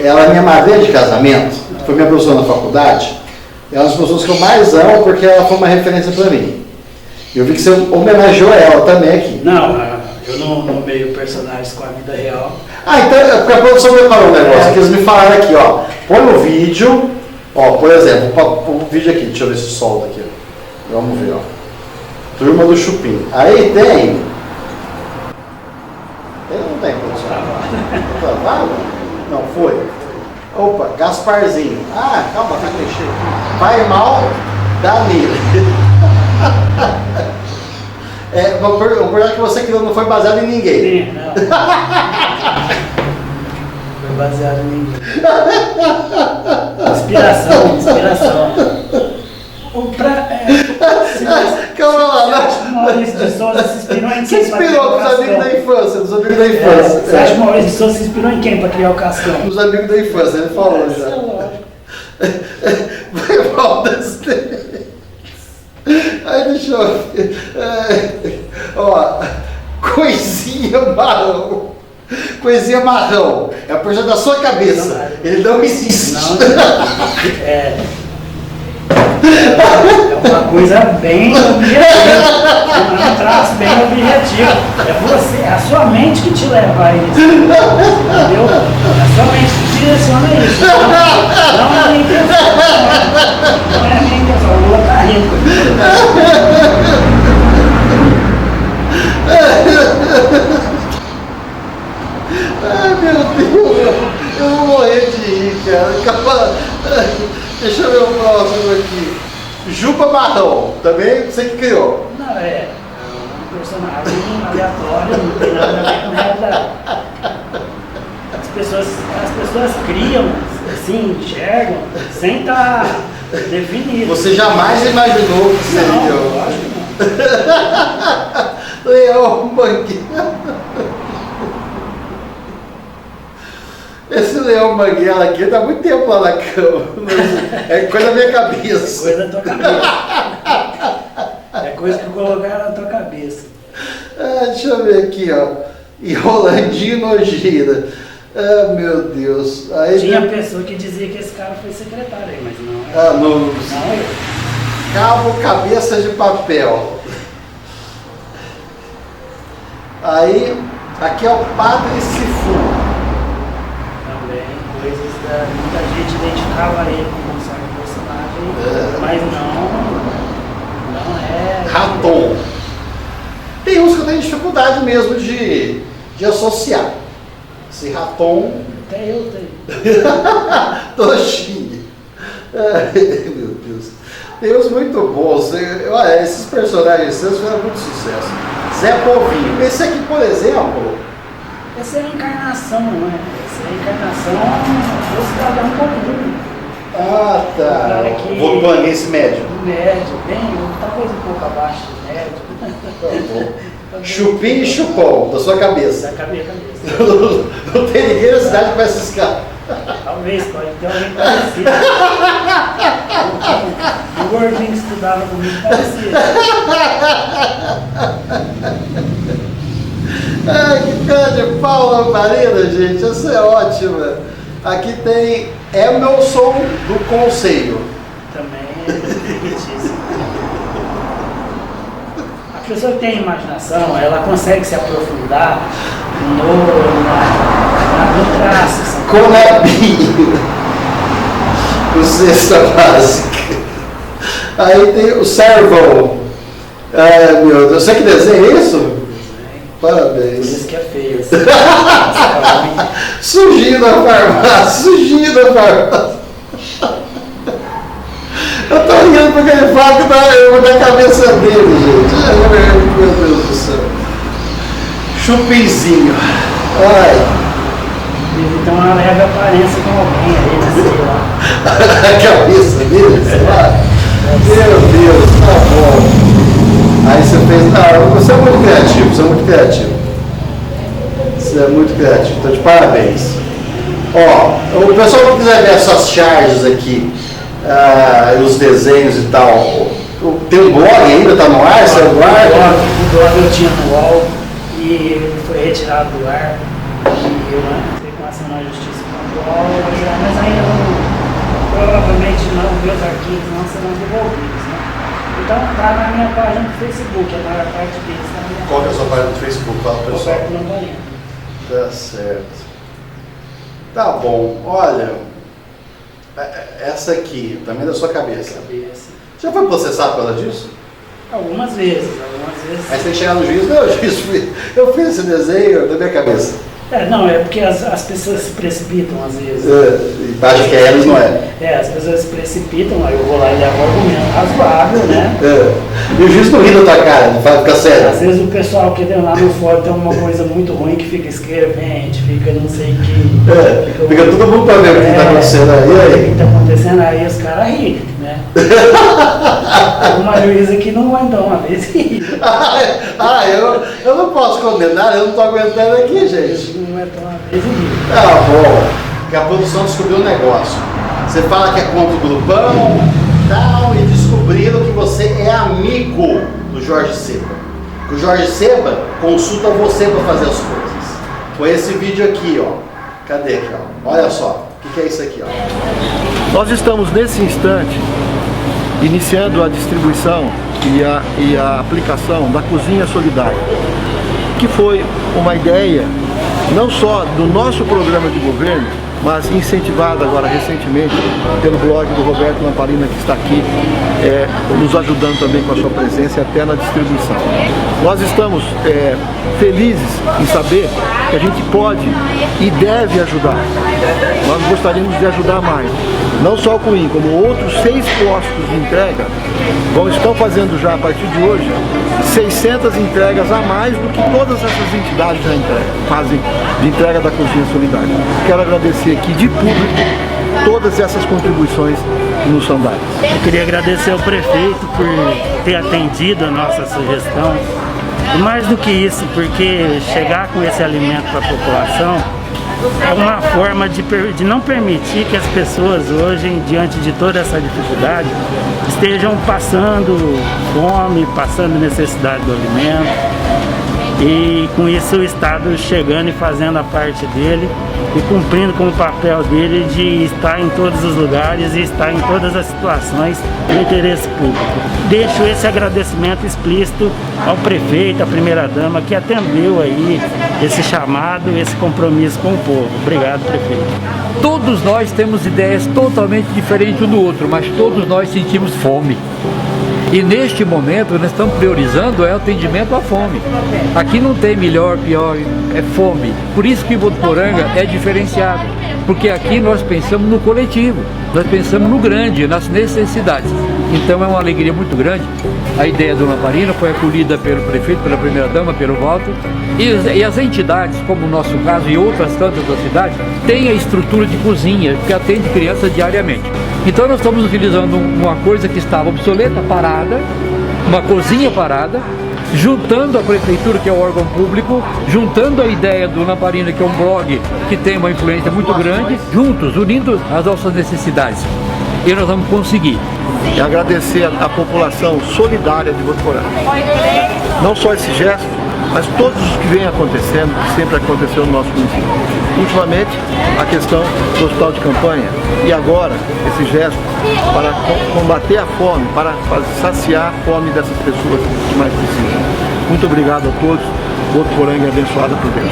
Ela é minha madrinha de casamento. Foi minha professora na faculdade. É uma das pessoas que eu mais amo porque ela foi uma referência para mim. Eu vi que você homenageou ela também aqui. Não, eu não nomeio personagens com a vida real. Então, porque a produção preparou um negócio que eles me falaram aqui, ó. Põe o vídeo, ó, por exemplo, o vídeo aqui, deixa eu ver se solta aqui, ó. Vamos ver, ó. Turma do Chupim. Aí tem. Ele não tem produção. Travado? Não, foi. Opa, Gasparzinho. Calma, vai mexer aqui. Vai mal, Danilo. Vou perguntar que você criou não foi baseado em ninguém. Sim, não. Foi baseado em ninguém. Inspiração. Calma lá, Maurício de Souza se inspirou em Você quem? Para inspirou criar o dos amigos da Cascão? infância, dos amigos da infância. Você acha que Maurício de Souza se inspirou em quem para criar o Cascão? Dos amigos da infância, ele falou Isso é já. lógico. Vai mal desse. Aí deixa eu ver. Ó, coisinha marrom. Coisinha marrom. É a projeto da sua cabeça. Ele não existe. Não, é uma coisa bem objetiva. É um traço bem objetivo. É você, é a sua mente que te leva a isso. Entendeu? É a sua mente que direciona isso. Não é a minha intenção. Não é a minha intenção. O Lula tá rindo. Ai, meu Deus, eu vou morrer de rir, cara. Deixa eu ver o próximo aqui. Juba Marrom, também você que criou. Não, é um personagem aleatório, não tem nada a ver com realidade. As pessoas criam, assim, enxergam, sem estar definido. Você jamais imaginou que seria. Não, lógico que não. Leão Mangueira. Esse Leão Mangueira aqui tá muito tempo lá na cama. É coisa da minha cabeça. É coisa da tua cabeça. É coisa que colocaram na tua cabeça. Deixa eu ver aqui, ó. E Rolandinho Nojeira. Meu Deus. Aí Tinha pessoa que dizia que esse cara foi secretário aí, mas não é. não. Não é. Cabo Cabeça de Papel. Aí, aqui é o Padre Sifu. Também, coisas da. Muita gente identificava ele como um certo personagem, mas não é. Raton. Tem uns que eu tenho dificuldade mesmo de associar. Esse Raton. Até eu tenho. Toshinha. Ai, meu Deus. Tem uns muito bons. Olha, esses personagens seus fizeram muito sucesso. Zé Povinho. Esse aqui, por exemplo. Essa é a encarnação, não é? Essa é a encarnação do cidadão comum. Ah, tá. Cara que- Votuanense médio. Médio, bem, talvez um pouco abaixo do médio. Chupim e chupom, da sua cabeça. Da cabeça. Não tem ninguém na cidade que vai se escapar. Talvez, pode ter alguém parecido. O gordinho que estudava comigo parecia. Ai, que cara de pau lamparina, gente. Essa é ótima. Aqui tem Emerson do Conselho. Também é fictício. A pessoa que tem imaginação, ela consegue se aprofundar no traço. Sabe? Conabinho. O Cesta Básica. Aí tem o Servão. Ai, meu Deus. Você que desenha isso? Por Parabéns. isso que é feio. Assim. Surgindo a farmácia, surgindo a farmácia. Eu tô rindo porque ele fala que da cabeça dele, gente. Ai, meu Deus do céu. Chupinzinho. Ai. Então ela leve aparência com alguém aí, né? Sei lá. A cabeça dele, sei lá. Meu Deus, tá bom. Aí você fez. Você é muito criativo, você é muito criativo. Você é muito criativo, então de parabéns. Ó, o pessoal que quiser ver essas charges aqui, os desenhos e tal, tem um blog ainda, tá no ar, você guarda? O blog eu tinha no UOL e ele foi retirado do ar. E eu entrei com ação na justiça com o UOL, mas ainda não, provavelmente não, meus arquivos não serão devolvidos, né? Então tá na minha página do Facebook, a maior parte deles está na minha Qual que é a sua página do Facebook? Fala pro pessoal. Roberto Lamparino. Tá certo. Tá bom, olha, essa aqui, também da sua cabeça. Cabeça. Já foi processado por causa disso? Algumas vezes. Aí você tem que chegar no juiz, não, juiz, eu fiz esse desenho da minha cabeça. Não, é porque as pessoas se precipitam às vezes. E acha que é eles, não é? As pessoas se precipitam, aí eu vou lá e levo o argumento razoável, né? E o juiz não ri da tua cara, não faz ficar sério. Às vezes o pessoal que lá no fórum tem uma coisa muito ruim que fica escrevente, fica não sei o que. Fica todo mundo pra ver o que tá acontecendo aí. O que tá acontecendo aí, os caras riem, né? Uma juíza que não aguentou uma vez rir. Eu não posso condenar, eu não tô aguentando aqui, gente. Não aguentou uma vez e rir. Tá bom, que a produção descobriu um negócio. Você fala que é contra o grupão, tal e descobriram que você é amigo do Jorge Seba. Que o Jorge Seba consulta você para fazer as coisas. Foi esse vídeo aqui, ó. Cadê aqui, ó? Olha só. O que é isso aqui, ó? Nós estamos nesse instante iniciando a distribuição e a aplicação da Cozinha Solidária, que foi uma ideia não só do nosso programa de governo, mas incentivada agora recentemente pelo blog do Roberto Lamparina, que está aqui nos ajudando também com a sua presença e até na distribuição. Nós estamos felizes em saber que a gente pode e deve ajudar. Nós gostaríamos de ajudar mais. Não só o Coim, como outros 6 postos de entrega estão fazendo já a partir de hoje 600 entregas a mais do que todas essas entidades já fazem de entrega da Cozinha Solidária. Quero agradecer aqui de público todas essas contribuições que nos são dadas. Eu queria agradecer ao prefeito por ter atendido a nossa sugestão. E mais do que isso, porque chegar com esse alimento para a população é uma forma de não permitir que as pessoas hoje, diante de toda essa dificuldade, estejam passando fome, passando necessidade do alimento. E com isso o Estado chegando e fazendo a parte dele e cumprindo com o papel dele de estar em todos os lugares e estar em todas as situações do interesse público. Deixo esse agradecimento explícito ao prefeito, à primeira-dama, que atendeu aí esse chamado, esse compromisso com o povo. Obrigado, prefeito. Todos nós temos ideias totalmente diferentes um do outro, mas todos nós sentimos fome. E neste momento nós estamos priorizando o atendimento à fome. Aqui não tem melhor, pior, é fome. Por isso que Votuporanga é diferenciado, porque aqui nós pensamos no coletivo, nós pensamos no grande, nas necessidades. Então é uma alegria muito grande. A ideia do Lamparina foi acolhida pelo prefeito, pela primeira-dama, pelo Walter. E as entidades, como o nosso caso e outras tantas da cidade, têm a estrutura de cozinha que atende crianças diariamente. Então nós estamos utilizando uma coisa que estava obsoleta, parada, uma cozinha parada, juntando a prefeitura, que é o órgão público, juntando a ideia do Lamparina, que é um blog que tem uma influência muito grande, juntos, unindo as nossas necessidades. E nós vamos conseguir. E agradecer a população solidária de Votuporanga. Não só esse gesto, mas todos os que vêm acontecendo, que sempre aconteceu no nosso município. Ultimamente, a questão do hospital de campanha e agora esse gesto para combater a fome, para saciar a fome dessas pessoas que mais precisam. Muito obrigado a todos. Votuporanga é abençoada por Deus.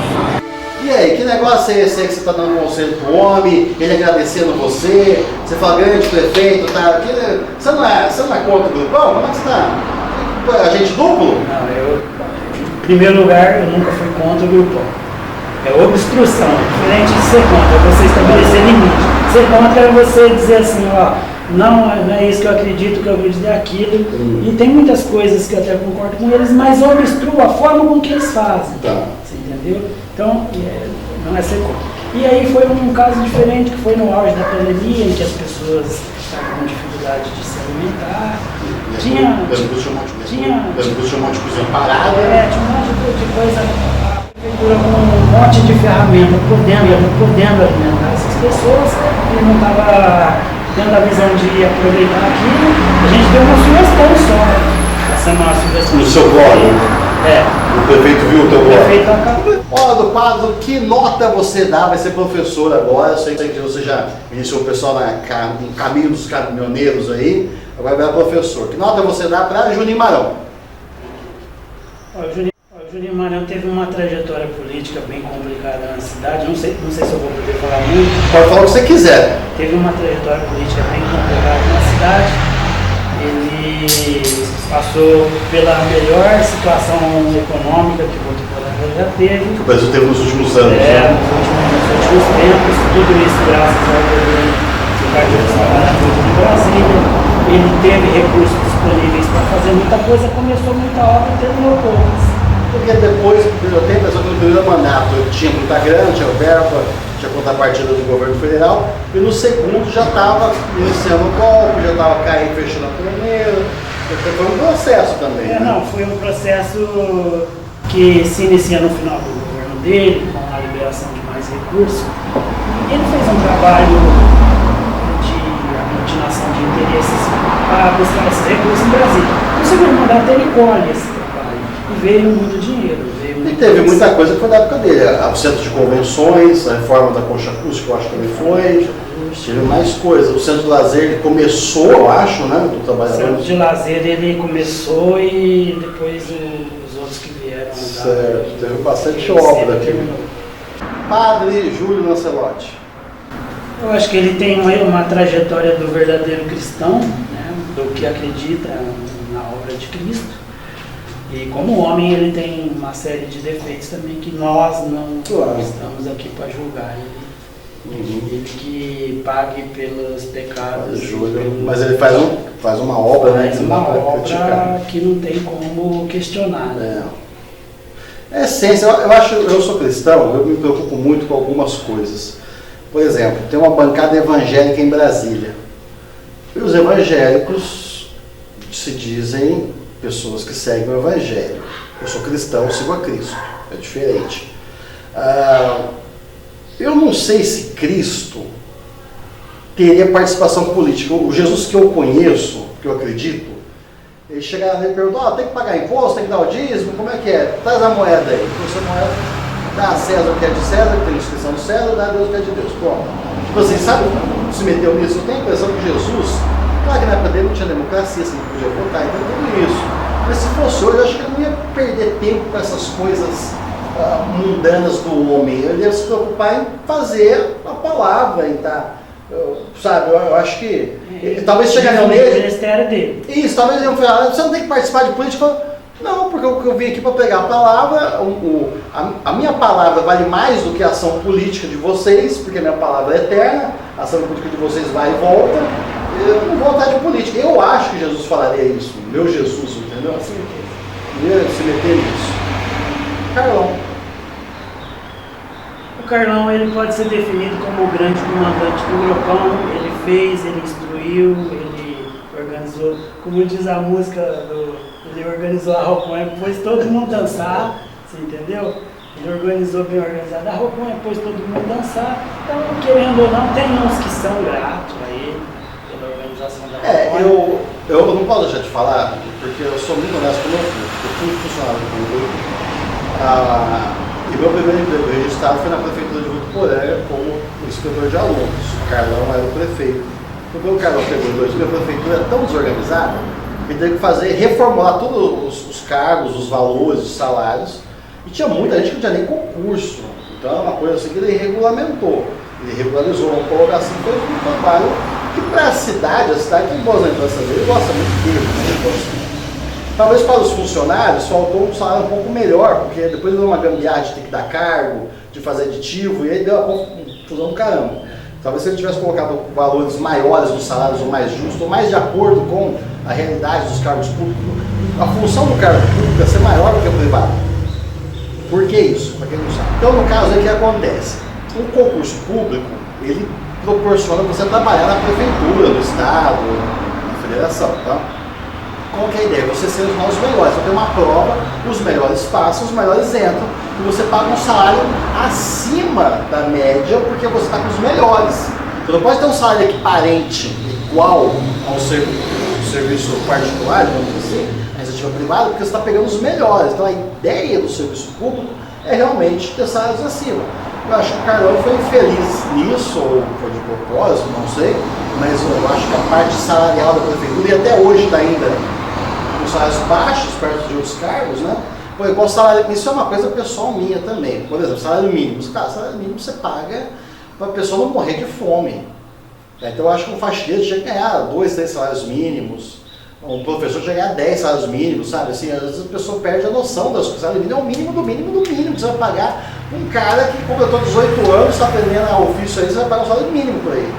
E aí, que negócio é esse aí que você está dando conselho pro homem, ele agradecendo você fala, grande prefeito, tá? Você não é contra o grupão? Como é que você está? Agente duplo? Não, em primeiro lugar, eu nunca fui contra o grupão. É obstrução, diferente de ser contra, é você estabelecer limite. Ser contra é você dizer assim, ó, não é isso que eu acredito, que eu acredito é aquilo. E tem muitas coisas que eu até concordo com eles, mas obstrua a forma com que eles fazem. Tá. Você entendeu? Então, não é ser contra. E aí foi um caso diferente, que foi no auge da pandemia, em que as pessoas estavam com dificuldade de se alimentar. Tinha um monte de coisa parada. tinha um monte de coisa. A prefeitura com um monte de ferramenta podendo alimentar essas pessoas, e não estava tendo a visão de aproveitar aquilo. A gente deu uma sugestão só. Essa é uma sugestão. No seu blog? O prefeito viu o teu blog? O prefeito acabou. Ó, do Pablo, que nota você dá? Vai ser professor agora. Eu sei que você já iniciou o pessoal no caminho dos caminhoneiros aí. Agora vai professor. Que nota você dá para Juninho Marão? O Juninho Marão teve uma trajetória política bem complicada na cidade. Não sei se eu vou poder falar muito. Pode falar o que você quiser. Teve uma trajetória política bem complicada na cidade. Ele passou pela melhor situação econômica que o Votuporanga já teve. Que o Brasil teve nos últimos anos. Nos últimos tempos. Tudo isso graças ao governo do Partido dos Trabalhadores de Brasília. Ele teve recursos disponíveis para fazer muita coisa, começou muita obra e terminou poucas. Porque depois, eu tenho a impressão que no primeiro mandato tinha muita grana, tinha verba, tinha contrapartida do governo federal, e no segundo já estava iniciando o golpe, já estava caindo, fechando a torneira. Foi um processo também. Não, foi um processo que se inicia no final do governo dele, com a liberação de mais recursos. Ele fez um trabalho de aglutinação de interesses para buscar esses recursos em Brasília. O segundo mandato ele colhe esse trabalho e veio muito dinheiro. E teve muita coisa que foi da época dele. O centro de convenções, a reforma da concha acústica, eu acho que também foi. Teve mais coisas. O centro de lazer ele começou, eu acho, né? Do O trabalhador. centro de lazer ele começou e depois os outros que vieram. Certo, teve bastante obra aqui. Padre Júlio Lancelotti. Eu acho que ele tem uma trajetória do verdadeiro cristão, né? Do que acredita na obra de Cristo. E como homem ele tem uma série de defeitos também que nós não estamos aqui para julgar ele. Ele que pague pelos pecados. Mas ele faz uma obra, né? Faz uma obra que não tem como questionar. Né? É essência, eu sou cristão, eu me preocupo muito com algumas coisas. Por exemplo, tem uma bancada evangélica em Brasília. E os evangélicos se dizem pessoas que seguem o Evangelho. Eu sou cristão, eu sigo a Cristo. É diferente. Eu não sei se Cristo teria participação política. O Jesus que eu conheço, que eu acredito, ele chegava nele e perguntou, tem que pagar imposto, tem que dar o dízimo, como é que é? Traz a moeda aí. Trouxe a moeda, dá a César o que é de César, que tem inscrição do César, dá a Deus o que é de Deus. Bom, tipo assim, sabe, se meteu nisso, eu tenho a impressão que Jesus, claro que na época dele não tinha democracia, você não podia votar, então tudo isso. Mas se fosse hoje, eu acho que ele não ia perder tempo com essas coisas mundanas do homem. Ele ia se preocupar em fazer a palavra, em sabe, eu acho que talvez chegaria nele. O ministério dele. Isso, talvez ele falar, você não tem que participar de política. Não, porque eu vim aqui para pregar a palavra, a minha palavra vale mais do que a ação política de vocês, porque a minha palavra é eterna, a ação política de vocês vai e volta. Eu não vou vontade de política. Eu acho que Jesus falaria isso, meu Jesus, entendeu? Assim, ia se meter nisso. Carlão. O Carlão ele pode ser definido como o grande comandante do grupão. Ele fez, ele instruiu, ele organizou, como diz a música, ele organizou a Roconha, pôs todo mundo dançar, você entendeu? Ele organizou bem organizado a Roconha, pôs todo mundo dançar. Então, querendo ou não, tem uns que são gratos a ele pela organização da Roconha. Eu não posso deixar de falar, porque eu sou muito honesto com o meu filho. Eu fui funcionário do grupo. E meu primeiro emprego registrado foi na prefeitura de Votuporanga como inspetor de alunos. O Carlão era o prefeito. Quando o Carlão pegou em 2000, a prefeitura era tão desorganizada que teve que reformular todos os cargos, os valores, os salários. E tinha muita gente que não tinha nem concurso. Então era uma coisa assim que ele regulamentou. Ele regularizou uma colocação, foi um trabalho que para a cidade tem boas lembranças dele, ele gosta muito dele. Talvez para os funcionários faltou um salário um pouco melhor, porque depois deu uma gambiarra de ter que dar cargo, de fazer aditivo, e aí deu uma confusão do caramba. Talvez se ele tivesse colocado valores maiores nos salários, ou mais justos, ou mais de acordo com a realidade dos cargos públicos, a função do cargo público é ser maior do que o privado. Por que isso? Para quem não sabe. Então, no caso aí, o que acontece? O concurso público, ele proporciona você trabalhar na prefeitura, no estado, na federação, tá? Qual que é a ideia? Você selecionar os melhores. Então tem uma prova, os melhores passam, os melhores entram, e você paga um salário acima da média, porque você está com os melhores. Você não pode ter um salário equiparente, igual ao serviço particular, vamos dizer assim, a iniciativa privada, porque você está pegando os melhores. Então a ideia do serviço público é realmente ter salários acima. Eu acho que o Carlão foi infeliz nisso, ou foi de propósito, não sei, mas eu acho que a parte salarial da prefeitura, e até hoje está ainda com salários baixos, perto de outros cargos, né? Pô, igual salário, isso é uma coisa pessoal minha também. Por exemplo, salário mínimo. Cara, salário mínimo você paga para a pessoa não morrer de fome. Então eu acho que um faxineiro tinha que ganhar 2, 3 salários mínimos. Um professor tinha que ganhar 10 salários mínimos, sabe? Assim, às vezes a pessoa perde a noção das coisas. O salário mínimo é o mínimo do mínimo do mínimo que você vai pagar. Um cara que completou 18 anos, está aprendendo a ofício aí, você vai pagar um salário mínimo por aí.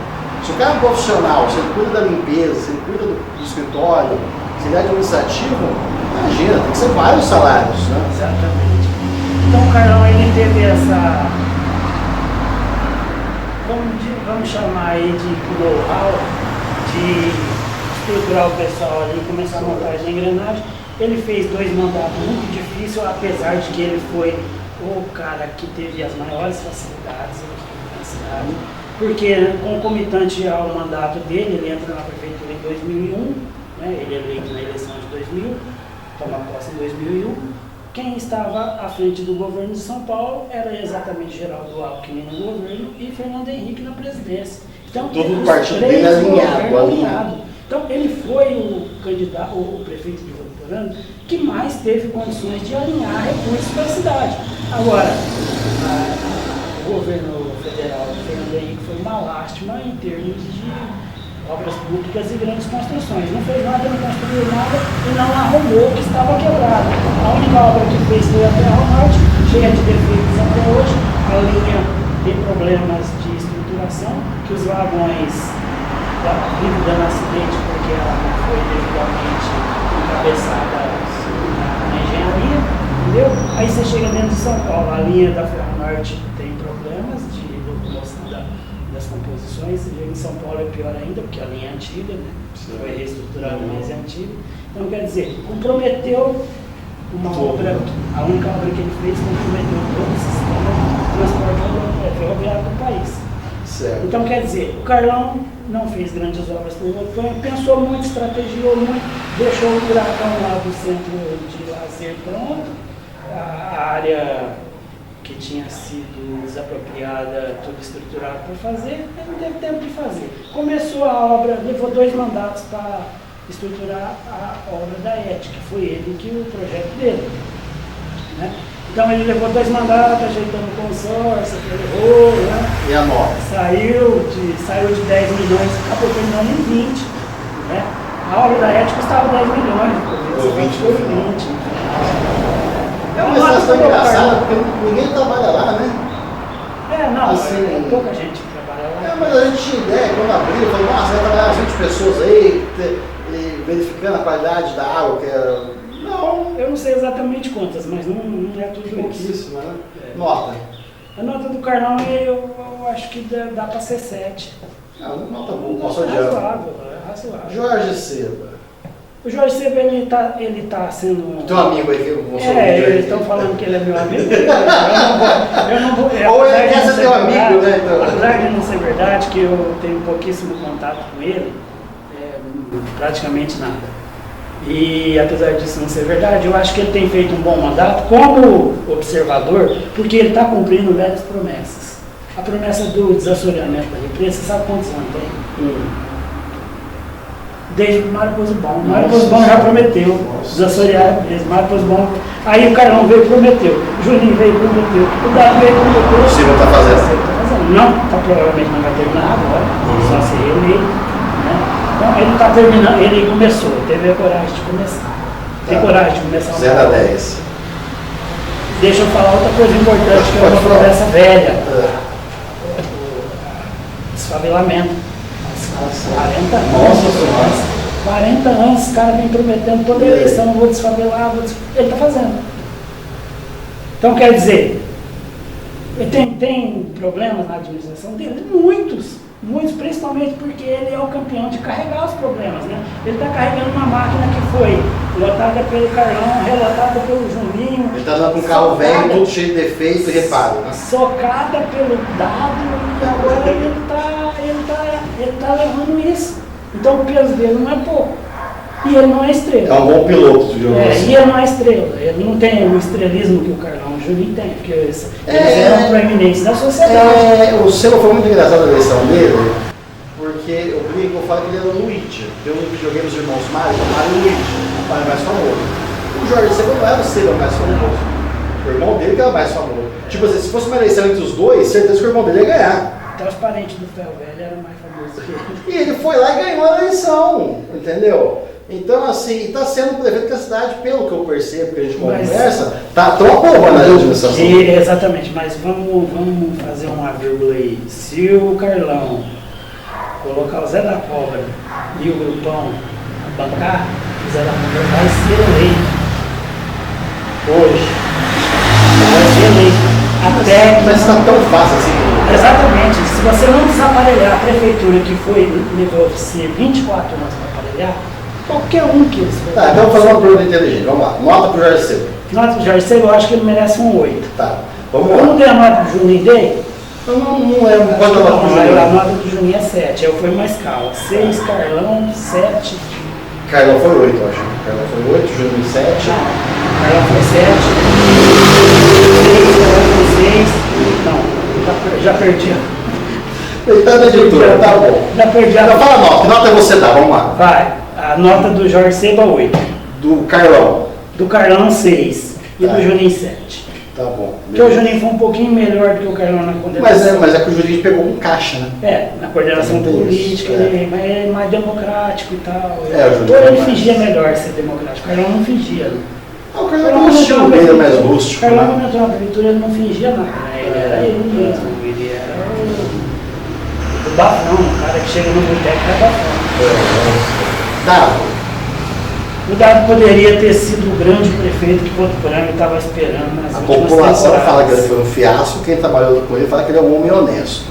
Se o cara é um profissional, se ele cuida da limpeza, se ele cuida do escritório, se ele é administrativo, imagina, tem que ser vários salários, né? Exatamente. Então o Carlão, ele teve essa, vamos chamar aí de know-how, de estruturar o pessoal ali, começar a montagem de engrenagem. Ele fez 2 mandatos muito difíceis, apesar de que ele foi o cara que teve as maiores facilidades aqui na cidade, porque concomitante ao mandato dele, ele entra na prefeitura em 2001, né? Ele é eleito na eleição de 2000, toma posse em 2001. Quem estava à frente do governo de São Paulo era exatamente Geraldo Alckmin no governo e Fernando Henrique na presidência. Então, todo o partido dele alinhado. Então, ele foi o candidato, o prefeito de Votuporanga, que mais teve condições de alinhar recursos para a cidade. Agora, o governo federal do Fernando Henrique foi uma lástima em termos de obras públicas e grandes construções. Não fez nada, não construiu nada e não arrumou o que estava quebrado. A única obra que fez foi a Terra Norte, cheia de defeitos até hoje. A linha tem problemas de estruturação, que os vagões vivem dando acidente porque ela não foi devidamente encabeçada na engenharia, entendeu? Aí você chega dentro de São Paulo, a linha da Ferro Norte tem problemas de locomoção das composições, em São Paulo é pior ainda, porque a linha é antiga, né? Foi reestruturada, mas é antiga. Então, quer dizer, comprometeu uma obra, a única obra que ele fez comprometeu todo o sistema de transporte ferroviário do país. Certo. Então, quer dizer, o Carlão não fez grandes obras por Votuporanga, pensou muito, estrategiou muito, deixou o Buracão lá do centro de lazer pronto, a área que tinha sido desapropriada, tudo estruturado para fazer, ele não teve tempo de fazer. Começou a obra, levou 2 mandatos para estruturar a obra da ET, que foi ele que o projeto dele. Né? Então ele levou 2 mandatos, ajeitando o consórcio, aquele rolo, né? E a nota? Saiu de 10 milhões, acabou terminando em 20. Né? A obra da ET custava 10 milhões, Ou 20 foi no 20. É uma situação engraçada, porque ninguém trabalha lá, né? Não, assim, pouca gente trabalha lá. Mas a gente tinha ideia, quando abriu, falou, nossa, vai trabalhar 20 pessoas aí, verificando a qualidade da água, que era... Não. Eu não sei exatamente quantas, mas não é tudo isso. Pouquíssima, né? Nota. A nota do Carlão, eu acho que dá para ser 7. Não, nota boa, passou É de ano. razoável. Jorge Seba. O Jorge Seba, ele tá sendo... Teu amigo aí que eu vou eles estão falando que ele é meu amigo. Eu não vou... Ou ele quer ser teu amigo, né? Então. Apesar de não ser verdade, que eu tenho pouquíssimo contato com ele, praticamente nada. E apesar disso não ser verdade, eu acho que ele tem feito um bom mandato como observador, porque ele está cumprindo velhas promessas. A promessa do desassoreamento da represa, sabe quantos anos tem? Desde que o Mário Posibon. O Mário Posibon já prometeu desassorear a represa. Mário Posibon. Aí o Carlão veio e prometeu. O Juninho veio e prometeu. O Dado veio e prometeu. O Silvio está fazendo. Não, provavelmente não vai terminar agora. Só se reeleito. Né? Então ele está terminando, ele começou, teve a coragem de começar. Tem coragem de começar um 0 a 10. Deixa eu falar outra coisa importante, que é uma promessa velha. Desfavelamento. 40 anos. Nossa Senhora. 40 anos, os caras vêm prometendo toda eleição, vou desfavelar, ele está fazendo. Então quer dizer, ele tem problemas na administração dele? Muitos, principalmente porque ele é o campeão de carregar os problemas, né? Ele está carregando uma máquina que foi lotada pelo Carlão, relotada pelo Juninho. Ele está andando com um carro velho, todo cheio de defeitos e reparo, né? Socada pelo dado, e agora ele está levando isso. Então o peso dele não é pouco. E ele não é estrela. É um bom piloto do jogo. E ele não é estrela. Ele não tem o estrelismo que o Carlão e o Juninho tem, porque eles eram proeminentes da sociedade. O Seba foi muito engraçado a eleição dele, porque eu falo que ele era o Luigi. Tem um videogame dos irmãos Mario e Luigi, o pai mais famoso. O Jorge Seba não era o Seba mais famoso. O irmão dele que era mais famoso. Tipo assim, se fosse uma eleição entre os dois, certeza que o irmão dele ia ganhar. Até os parentes do Ferro Velho eram mais famosos que ele. E ele foi lá e ganhou a eleição, entendeu? Então, assim, está sendo o prefeito da cidade, pelo que eu percebo, que a gente conversa, tá tão aprovando a administração. Exatamente, mas vamos fazer uma vírgula aí. Se o Carlão colocar o Zé da Cobra e o Grupão bancar, o Zé da Cobra vai ser eleito. Hoje. Vai ser eleito. Até Mas está tão fácil assim. Exatamente. Se você não desaparelhar a prefeitura que levou você 24 anos para aparelhar, qualquer um que eles for. Tá, então vou fazer uma pergunta inteligente. Vamos lá. Nota pro Jorge Seba. Nota pro Jorge Seba, eu acho que ele merece um 8. Tá. Vamos Eu lá. não dei a nota pro Juninho dele? Eu não lembro quanto nota pro A Juninho. nota do Juninho é 7. Eu fui mais calma. 6 Carlão, 7 Carlão foi 8, eu acho. Carlão foi 8, Juninho 7. Carlão foi 7. Não, já perdi. Coitado da editora, tá bom. Já perdi a Então fala a nota, que nota você dá? Vamos lá. Vai, a nota do Jorge Seba 8. Do Carlão. Do Carlão 6. E Tá. do Juninho 7. Tá bom. Porque o Juninho foi um pouquinho melhor do que o Carlão na coordenação. Mas é que o Juninho pegou um caixa, né? É, na coordenação Tem isso, política, ele é mais democrático e tal. É, o Juninho Ou ele é mais- fingia melhor ser democrático. O Carlão não fingia. Né? Ah, o Carlão é um estilo meio mais rústico, O Carlão, né? quando entrou na prefeitura, ele não fingia nada. Né? Ele era ele mesmo. Ele era o bafão, o cara que chega no boteco é bafão. Dado. O Dado poderia ter sido o grande prefeito que Votuporanga estava esperando nas A últimas população temporadas. fala que ele foi um fiasco, quem trabalhou com ele fala que ele é um homem honesto.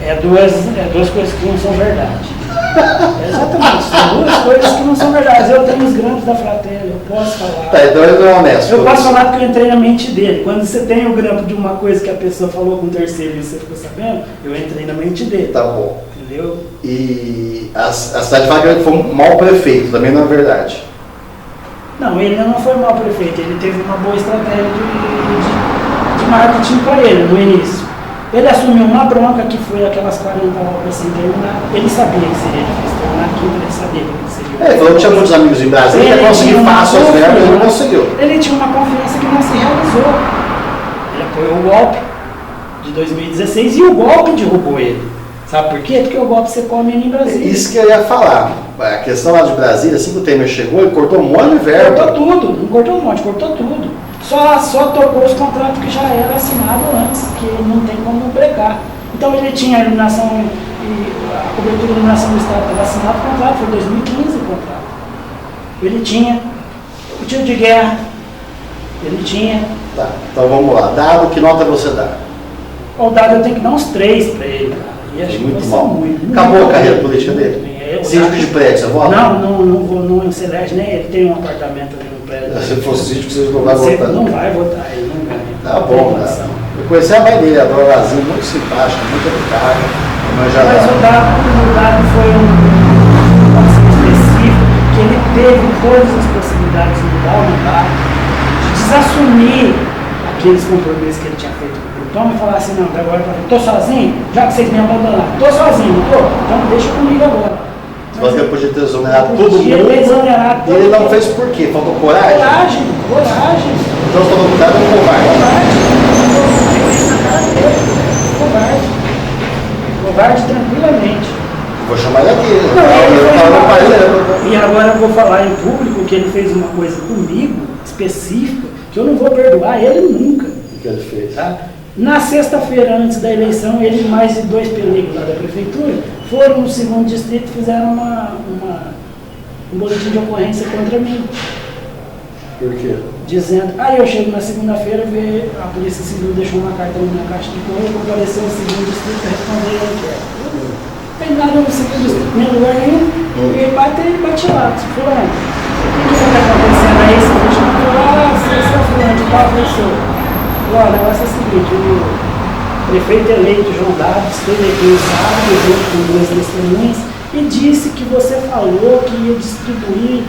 É duas coisas que não são verdade. É exatamente, são duas coisas que não são verdade. Eu tenho os grandes da Fratelli, eu posso falar. Tá, então ele não é honesto. Eu posso falar porque eu entrei na mente dele. Quando você tem o grampo de uma coisa que a pessoa falou com o terceiro e você ficou sabendo, eu entrei na mente dele. Tá bom. Entendeu? E a cidade fala que ele foi um mau prefeito, também não é verdade. Não, ele não foi mau prefeito, ele teve uma boa estratégia de marketing para ele no início. Ele assumiu uma bronca que foi aquelas 40 obras sem terminar. Ele sabia que seria difícil terminar aquilo, ele sabia que seria. Ele falou que tinha muitos amigos em Brasília, ele ia conseguir tinha uma fácil as verbas, ele não confiança- conseguiu. Ele tinha uma confiança que não se realizou. Ele apoiou o golpe de 2016 e o golpe derrubou ele. Sabe por quê? Porque o golpe você come ele em Brasília. Isso que eu ia falar. A questão lá de Brasília, assim que o Temer chegou, ele cortou um monte de verba. Cortou tudo, não cortou um monte, cortou tudo. Só tocou os contratos que já eram assinados antes, que não tem como brecar. Então ele tinha a iluminação, a cobertura de iluminação do Estado estava assinado o contrato, foi 2015 o contrato. Ele tinha o tiro de guerra, ele tinha. Tá, então vamos lá. Dado, que nota você dá? O Dado eu tenho que dar uns 3 para ele, cara. E acho que Muito vai ser mal. muito, Acabou muito a carreira bem. política dele? É, o Síndico Dado- de prédio, você vota? Não se elege nem ele, tem um apartamento ali no prédio. Se fosse síndico, vocês não vão Você votar. não vai votar, ele não ganha. Tá bom, Tem cara. condição. Eu conheci a mãe dele, a dona Lazinha, muito simpática, muito educada. Mas já Mas o Dado foi um assim, específico, que ele teve todas as possibilidades de mudar o mandato, de desassumir aqueles compromissos que ele tinha feito com o Tom e falar assim, não, agora eu tô sozinho, já que vocês me abandonaram, tô sozinho, não tô? Então deixa comigo agora. Mas ele podia ter exonerado Ele todo podia mundo. ter exonerado E ele todo não mundo. fez por quê? Faltou coragem? Coragem. Então você falou cuidado com o covarde. Covarde tranquilamente. Vou chamar ele aqui. Não, ele Eu fez falo uma pra ele. coisa- E agora eu vou falar em público que ele fez uma coisa comigo, específica, que eu não vou perdoar ele nunca. O que ele fez? Tá? Na sexta-feira, antes da eleição, ele e mais de 2 pelegos lá da prefeitura foram no segundo distrito e fizeram um boletim de ocorrência contra mim. Por quê? Dizendo, eu chego na segunda-feira, a Polícia Civil deixou uma carta na minha caixa de correio, vou aparecer no segundo distrito para responder a enquete. Não tem nada no segundo distrito, nem lugar nenhum, e bate lá, se fulano. O que está acontecendo aí? Você me chamou, você é fulano de tal pessoa. Olha, o negócio é o seguinte, o prefeito eleito João Dado esteve aqui no sábado, junto com 2 testemunhas, e disse que você falou que ia distribuir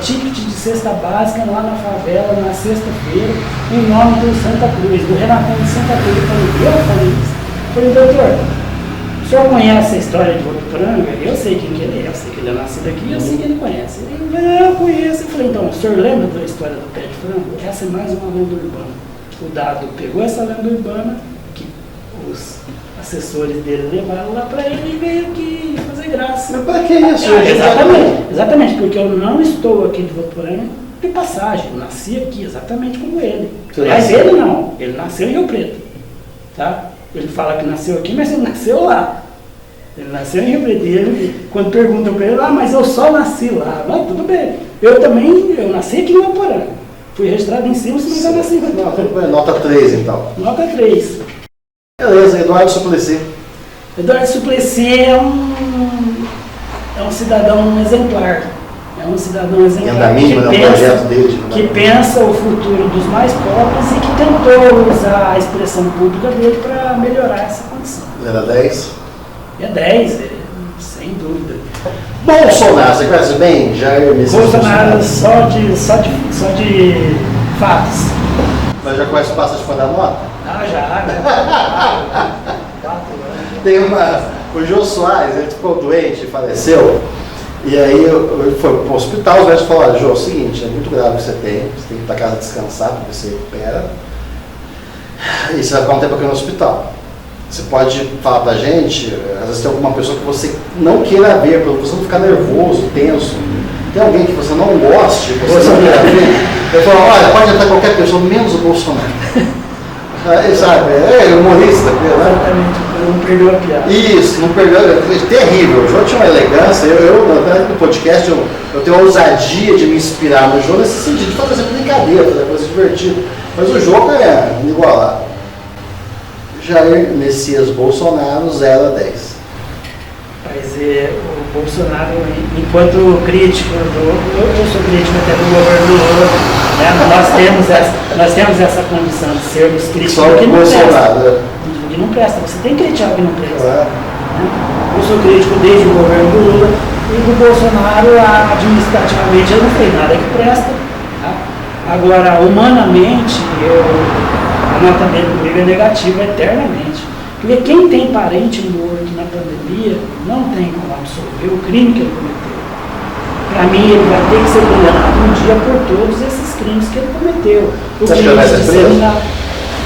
ticket de cesta básica lá na favela, na sexta-feira, em nome do Santa Cruz, do Renatão de Santa Cruz. Eu falei isso. Eu falei, doutor, o senhor conhece a história de Votuporanga? Eu sei quem que ele é, eu sei que ele é nascido aqui, eu sei que ele conhece. Ele falou, eu conheço. Eu falei, então, o senhor lembra da história do pé de frango? Essa é mais uma lenda urbana. O Dado pegou essa lenda urbana, que os assessores dele levaram lá para ele e veio aqui fazer graça. Mas pra que isso? Exatamente, porque eu não estou aqui de Votuporanga de passagem, eu nasci aqui exatamente como ele. Você Mas nasceu? ele não, ele nasceu em Rio Preto, tá? Ele fala que nasceu aqui, mas ele nasceu lá. Ele nasceu em Rio Preto. E ele, quando perguntam para ele, mas eu só nasci lá. Mas tudo bem, eu nasci aqui em Votuporanga. Fui registrado em cima, mas eu nasci em Votuporanga. Nota 3, então. Nota 3. Beleza, Eduardo Suplicy. Eduardo Suplicy é um cidadão exemplar. É um cidadão exemplar Renda mínima, no projeto dele. que pensa o futuro dos mais pobres e que tentou usar a expressão pública dele para melhorar essa condição. Era 10. É 10, sem dúvida. Bolsonaro, você conhece bem? Jair Messias Bolsonaro só de fatos. Mas já conhece o Passos para dar nota? Ah, já. Tem o Jô Soares, ele ficou doente, faleceu. E aí ele foi para o hospital, os médicos falaram: Jô, é o seguinte, é muito grave o que você tem que ir para casa descansar, porque você recupera. E você vai ficar um tempo aqui no hospital. Você pode falar pra gente, às vezes tem alguma pessoa que você não queira ver, para você não ficar nervoso, tenso. Tem alguém que você não goste, que você não queira ver. Ele falou: olha, pode entrar qualquer pessoa, menos o Bolsonaro. Aí, sabe, é humorista, né? Exatamente, não perdeu a piada. Isso, não perdeu, é terrível. O Jô tinha uma elegância, no podcast eu tenho a ousadia de me inspirar no Jô nesse sentido, de fazer brincadeira, fazer coisa divertida. Mas o Jô é inigualável. Jair Messias Bolsonaro, 0 a 10. Mas o Bolsonaro, enquanto crítico, eu sou crítico até do governo Lula, né? nós temos essa condição de sermos críticos. Só que não presta. Que não presta, você tem que criticar o que não presta. É. Né? Eu sou crítico desde o governo do Lula e do Bolsonaro, administrativamente, ele não fez nada que presta. Tá? Agora, humanamente, a nota dele comigo é negativa eternamente. Porque quem tem parente morto na pandemia não tem como absorver o crime que ele cometeu. Para mim, ele vai ter que ser condenado um dia por todos esses crimes que ele cometeu. Você acha que ele vai ser preso?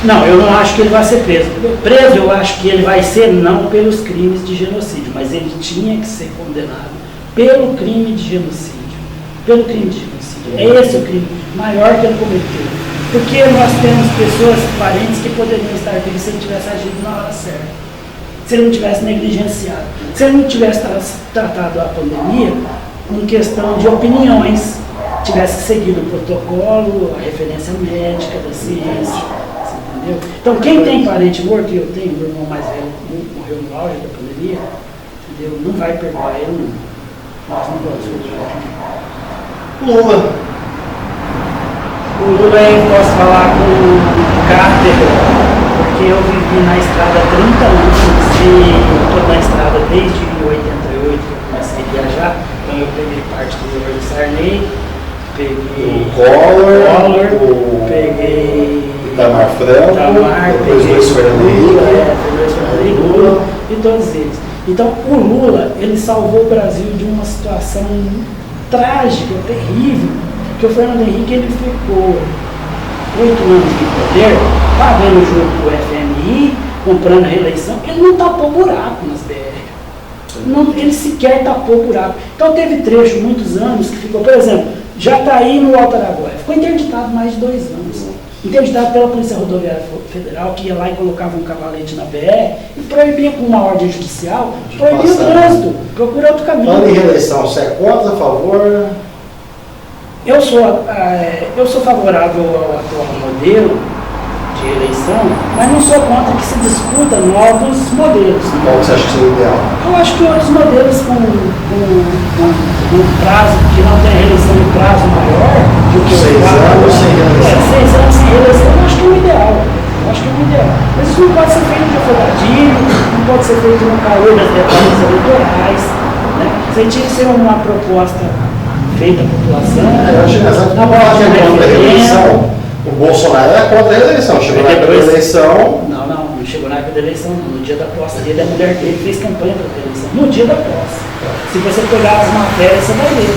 Não, eu não acho que ele vai ser preso. Preso eu acho que ele vai ser não pelos crimes de genocídio, mas ele tinha que ser condenado pelo crime de genocídio. Pelo crime de genocídio. É esse o crime maior que ele cometeu. Porque nós temos pessoas, parentes, que poderiam estar vivos se ele tivesse agido na hora certa. Se ele não tivesse negligenciado. Se ele não tivesse tratado a pandemia com questão de opiniões, tivesse seguido o protocolo, a referência médica da ciência. Entendeu? Então, quem tem parente morto, e eu tenho, meu irmão mais velho morreu no auge da pandemia, entendeu? Não vai perdoar ele, não. Nós não vamos perdoar. Lula. O Lula eu posso falar com caráter, porque eu vivi na estrada há 30 anos e estou na estrada desde 88 que eu comecei a viajar. Então eu peguei parte do governo Sarney, peguei o Collor, peguei Itamar Franco, depois Luiz Fernando Henrique, Lula e todos eles. Então o Lula, ele salvou o Brasil de uma situação trágica, terrível. Porque o Fernando Henrique ele ficou 8 anos de poder, pagando o juro do FMI, comprando a reeleição, ele não tapou buraco nas BR. Não, ele sequer tapou buraco. Então teve trecho, muitos anos, que ficou, por exemplo, Jataí no Alto Araguaia, ficou interditado mais de 2 anos. Interditado pela Polícia Rodoviária Federal, que ia lá e colocava um cavalete na BR e proibia com uma ordem judicial, proibia o trânsito, procura outro caminho. Falando em reeleição, você é contra, a favor? Eu sou favorável ao atual modelo de eleição, mas não sou contra que se discuta novos modelos. Qual você acha que seria o ideal? Eu acho que outros modelos com prazo, que não tem reeleição em prazo maior do que 6 anos sem reeleição. 6 anos sem reeleição, eu acho que é o ideal. Mas isso não pode ser feito de afogadinho, não pode ser feito no calor das debates eleitorais. Né? Isso aí tinha que ser uma proposta feita a população. Eu acho que na base de contra a reeleição. O Bolsonaro era contra a reeleição. Chegou na época da eleição. Não chegou na época da eleição. No dia da posse dele, a mulher dele fez campanha para a eleição. No dia da posse. Se você pegar as matérias, você vai ver.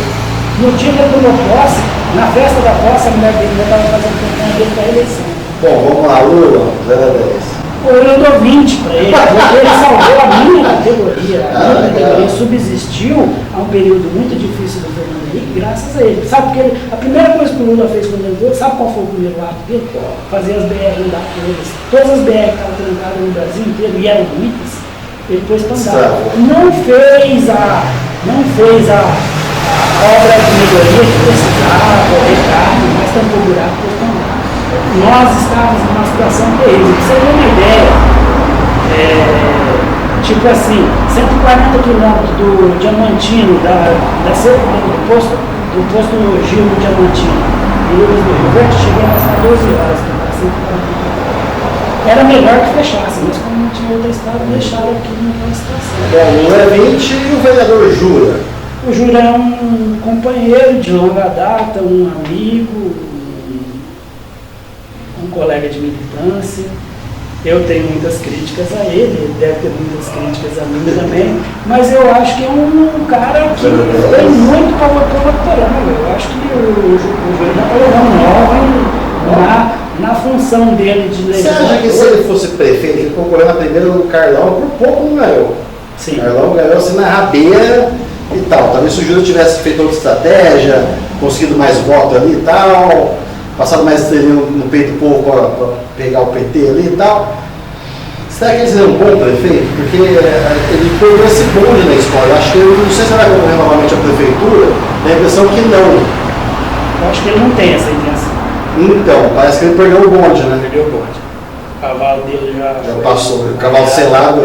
No dia da posse, na festa da posse, a mulher dele já estava fazendo campanha dele para a eleição. Bom, vamos lá, Lula, 0 a 10. Eu dou 20 para ele, porque ele salvou a minha categoria. A minha categoria subsistiu a um período muito difícil do Fernando Henrique, graças a ele. Sabe porque a primeira coisa que o Lula fez quando ele entrou, sabe qual foi o primeiro ato dele? Fazer as BR andar todas. Todas as BR que estavam trancadas no Brasil inteiro, e eram muitas, ele pôs para andar. Não fez a obra de melhoria que precisava, o recargo, mas tampou o buraco para andar. Nós estávamos numa situação terrível. Pra você ter uma ideia, tipo assim, 140 quilômetros do Diamantino, do posto Gil do Diamantino, em Lucas do Rio Verde, cheguei a gastar 12 horas para 140 quilômetros. Era melhor que fechasse, mas como não tinha outro estado, deixaram aqui naquela situação. Bom, o Lula é 20 e o vereador Jura. O Jura é um companheiro de longa data, um amigo, um colega de militância. Eu tenho muitas críticas a ele deve ter muitas críticas a mim também, mas eu acho que é um cara que tem muito para o Eu acho que o Jura está levando na função dele de legislador. Você acha que se ele fosse prefeito, ele concorreu na primeira no Carlão, por pouco não ganhou? Sim. O Carlão ganhou assim na rabeira e tal. Talvez se o Júlio tivesse feito outra estratégia, conseguido mais votos ali e tal, passado mais estrelinha no peito do povo para pegar o PT ali e tal. Será que ele seria um bom prefeito? Porque ele pegou esse bonde na escola. Eu acho que ele, não sei se ele vai concorrer novamente à prefeitura, dá a impressão que não. Eu acho que ele não tem essa intenção. Então, parece que ele perdeu o bonde, né? Perdeu o bonde. O cavalo dele já passou, o cavalo selado.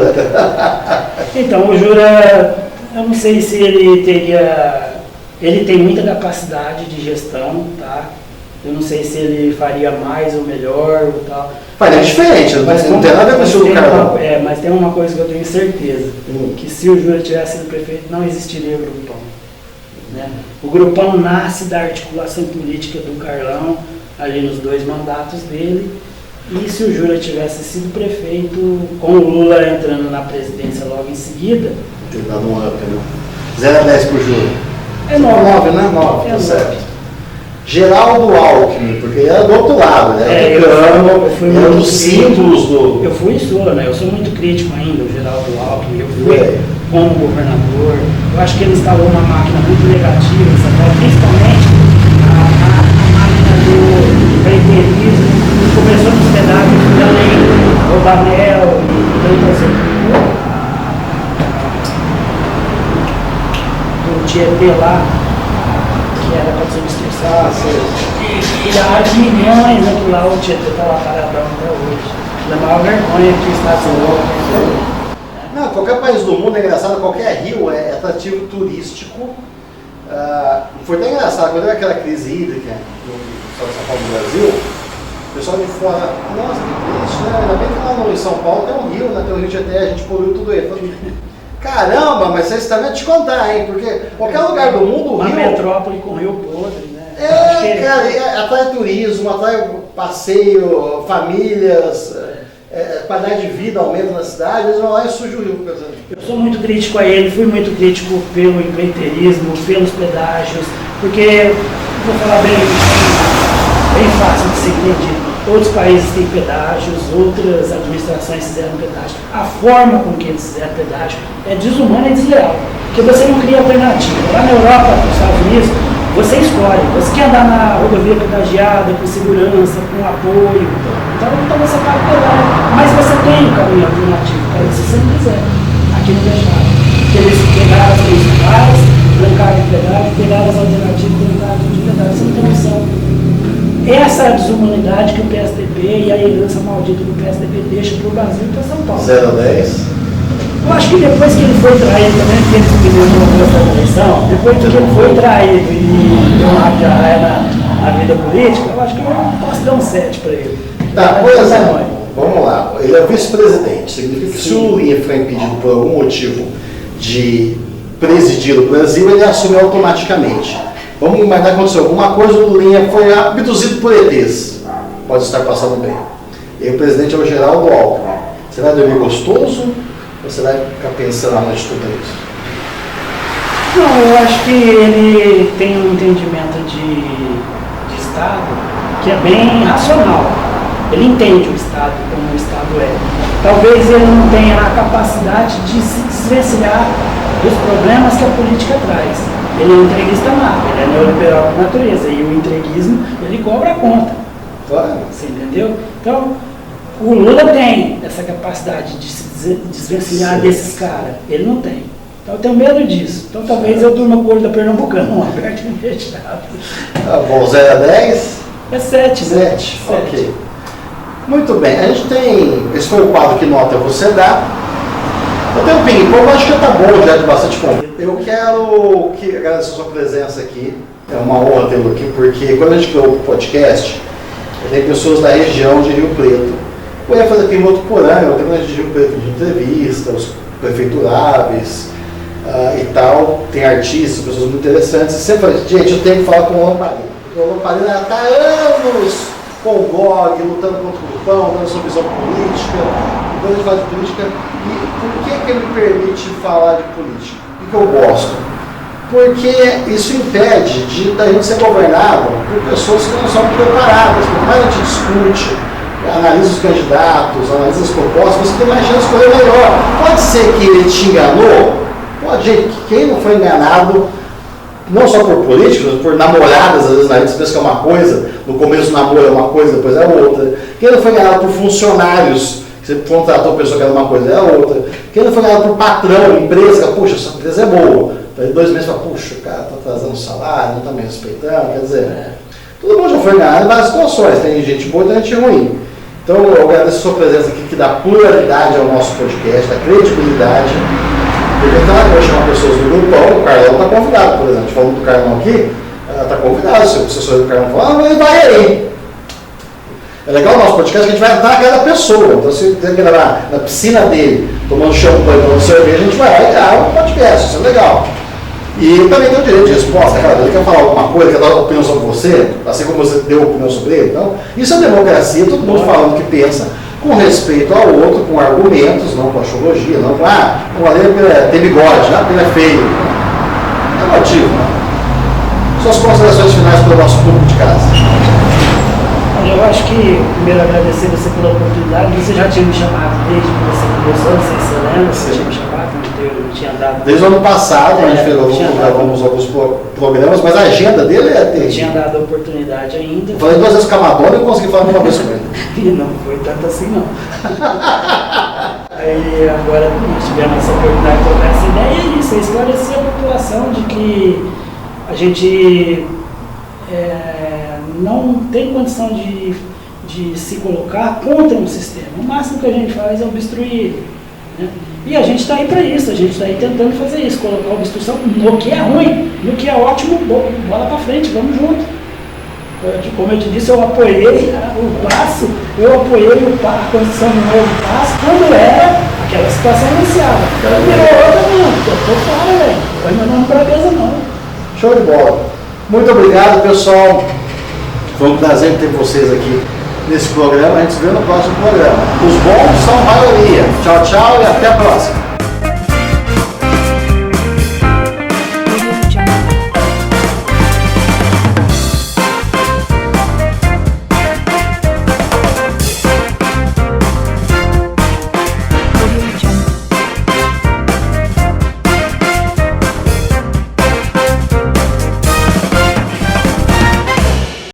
Então, o Jura, eu não sei se ele teria. Ele tem muita capacidade de gestão, tá? Eu não sei se ele faria mais ou melhor ou tal. Faria diferente, não tem nada a ver com o estilo do Carlão. Mas tem uma coisa que eu tenho certeza, que se o Jura tivesse sido prefeito, não existiria o Grupão. Né? O Grupão nasce da articulação política do Carlão, ali nos 2 mandatos dele, e se o Jura tivesse sido prefeito, com o Lula entrando na presidência logo em seguida... Tem dado um up, né? 0 a 10 pro Jura. É 9, né? 9, é tá certo. Geraldo Alckmin, porque ele era do outro lado, né? Eu fui era muito dos símbolos do... Eu fui e sou, né? Eu sou muito crítico ainda, o Geraldo Alckmin. Eu fui como governador. Eu acho que ele instalou uma máquina muito negativa em São Paulo, principalmente a máquina do empreendedorismo, que começou nos pedágios de Belém, Rodanel e tantas do Tietê lá, que era para substituir milhares de milhões aquilo lá, o Tietê está lá paradão até hoje. Da maior vergonha que o Estado de Não, qualquer país do mundo é engraçado, qualquer rio é atrativo turístico. Foi até engraçado, quando teve aquela crise hídrica no São Paulo do Brasil, o pessoal de fora, nossa, que triste, né? Ainda bem que lá no, em São Paulo tem um rio, né? Tem um rio de Tietê, a gente poluiu tudo aí. Caramba, mas vocês também te contar, hein? Porque qualquer lugar do mundo, o rio... Uma metrópole com rio podre, né? Cara, atrai turismo, atrai passeio, famílias, qualidade de vida aumenta na cidade, eles vão lá e sujam o rio, por exemplo. Eu sou muito crítico a ele, fui muito crítico pelo empreiteirismo, pelos pedágios, porque, vou falar bem fácil de ser entendido. Outros países têm pedágios, outras administrações fizeram pedágio. A forma com que eles fizeram pedágio é desumana e desleal, porque você não cria alternativa. Lá na Europa, nos Estados Unidos, você escolhe. Você quer andar na rodovia pedagiada, com segurança, com apoio, então você paga pedágio. Mas você tem um caminho alternativo, para isso se você não quiser. Aqui não deixaram. Eles pegaram as principais, trancaram de pedágio, pegaram as alternativas, trancaram de pedágio. Você não tem noção. Essa é a desumanidade que o PSDB e a herança maldita do PSDB deixa para o Brasil e para São Paulo. 0 a 10. Eu acho que depois que ele foi traído também, porque ele pediu uma eleição, depois que ele foi traído e deu uma raia na vida política, eu acho que eu posso dar um 7 para ele. Tá, por exemplo, vamos lá, ele é vice-presidente, significa que se o Lulinha for impedido por algum motivo de presidir o Brasil, ele assume automaticamente. Vamos imaginar que aconteceu alguma coisa, o Lulinha foi abduzido por ETs, pode estar passando bem. E o presidente é o Geraldo Alckmin. Você vai dormir gostoso? Ou você vai ficar pensando a noite toda isso? Não, eu acho que ele tem um entendimento de Estado que é bem racional. Ele entende o Estado como o Estado é. Talvez ele não tenha a capacidade de se desvencilhar dos problemas que a política traz. Ele é um entreguista nato, ele é neoliberal por natureza, e o entreguismo, ele cobra a conta. Claro. Você entendeu? Então, o Lula tem essa capacidade de se desvencilhar desses caras. Ele não tem. Então eu tenho medo disso. Então talvez eu durma com o olho da Pernambucana, um aberto e fechado. Tá bom, 0 a 10? É 7, né? 7, ok. Muito bem, a gente tem, esse foi o quadro que nota você dá. Eu tenho um ping-pong, acho que já tá bom, já de bastante conta. Eu quero agradecer a sua presença aqui, é uma honra tê-lo aqui, porque quando a gente criou o podcast, tem pessoas da região de Rio Preto, O ênfase aqui em Votuporanga, eu tenho de entrevista, os prefeituráveis e tal, tem artistas, pessoas muito interessantes. E sempre falei, gente, eu tenho que falar com o Lamparina. Porque o Lamparina está há anos com o blog, lutando contra o corrupção, dando sua visão política. Quando ele fala de política, e por que ele me permite falar de política? O que eu gosto? Porque isso impede da gente ser governado por pessoas que não são preparadas. Quanto mais a gente discute, analisa os candidatos, analisa as propostas, você tem mais chance de escolher melhor. Pode ser que ele te enganou, pode, gente, quem não foi enganado, não só por políticos, mas por namoradas, às vezes na gente pensa que é uma coisa, no começo do namoro é uma coisa, depois é outra. Quem não foi enganado por funcionários, que você contratou a pessoa que era uma coisa, é outra. Quem não foi enganado por patrão, empresa, que, puxa, essa empresa é boa. Aí 2 meses fala, puxa, o cara está trazendo salário, não está me respeitando, quer dizer, todo mundo já foi enganado em várias situações, tem gente boa e tem gente ruim. Então eu agradeço a sua presença aqui, que dá pluralidade ao nosso podcast, dá credibilidade. Porque então eu chamar pessoas do grupão, o Carlão está convidado, por exemplo, a gente falou do Carlão aqui, está convidado, se o assessor do Carlão falar, ele vai aí. É legal o nosso podcast que a gente vai entrar na casa da pessoa, então se você quer gravar na piscina dele, tomando champanhe, tomando cerveja, a gente vai lá e grava um podcast, isso é legal. E também tem o direito de resposta, cara, ele quer falar alguma coisa, quer dar uma opinião sobre você, assim como você deu opinião sobre ele. Então, isso é democracia, todo mundo falando o que pensa, com respeito ao outro, com argumentos, não com astrologia, não com, o Valério tem bigode, porque ele é feio. É motivo, né? Suas considerações finais para o nosso público de casa. Eu acho que, primeiro, agradecer você pela oportunidade. Você já tinha me chamado desde que você começou, não sei se você lembra, você tinha me chamado, eu tinha dado. Desde o ano passado, a gente gravamos alguns programas, mas a agenda dele é terrível. Eu tinha dado a oportunidade ainda. Eu falei 2 vezes com a Madonna e não consegui falar uma vez com ele. E não foi tanto assim, não. Aí agora nós tivemos essa oportunidade de trocar essa ideia, e é isso, é esclarecer a população de que a gente não tem condição de se colocar contra um sistema. O máximo que a gente faz é obstruir ele, né? E a gente está aí para isso, a gente está aí tentando fazer isso, colocar obstrução no que é ruim, no que é ótimo, bola para frente, vamos junto. Como eu te disse, eu apoiei o passo, a construção do novo passo, quando era aquela situação inicial. Virou outra, não, eu estou fora, velho, não vai meu nome para a mesa, não. Show de bola. Muito obrigado, pessoal. Foi um prazer ter vocês aqui nesse programa. A gente se vê no próximo programa. Os bons são a maioria. Tchau, tchau e até a próxima.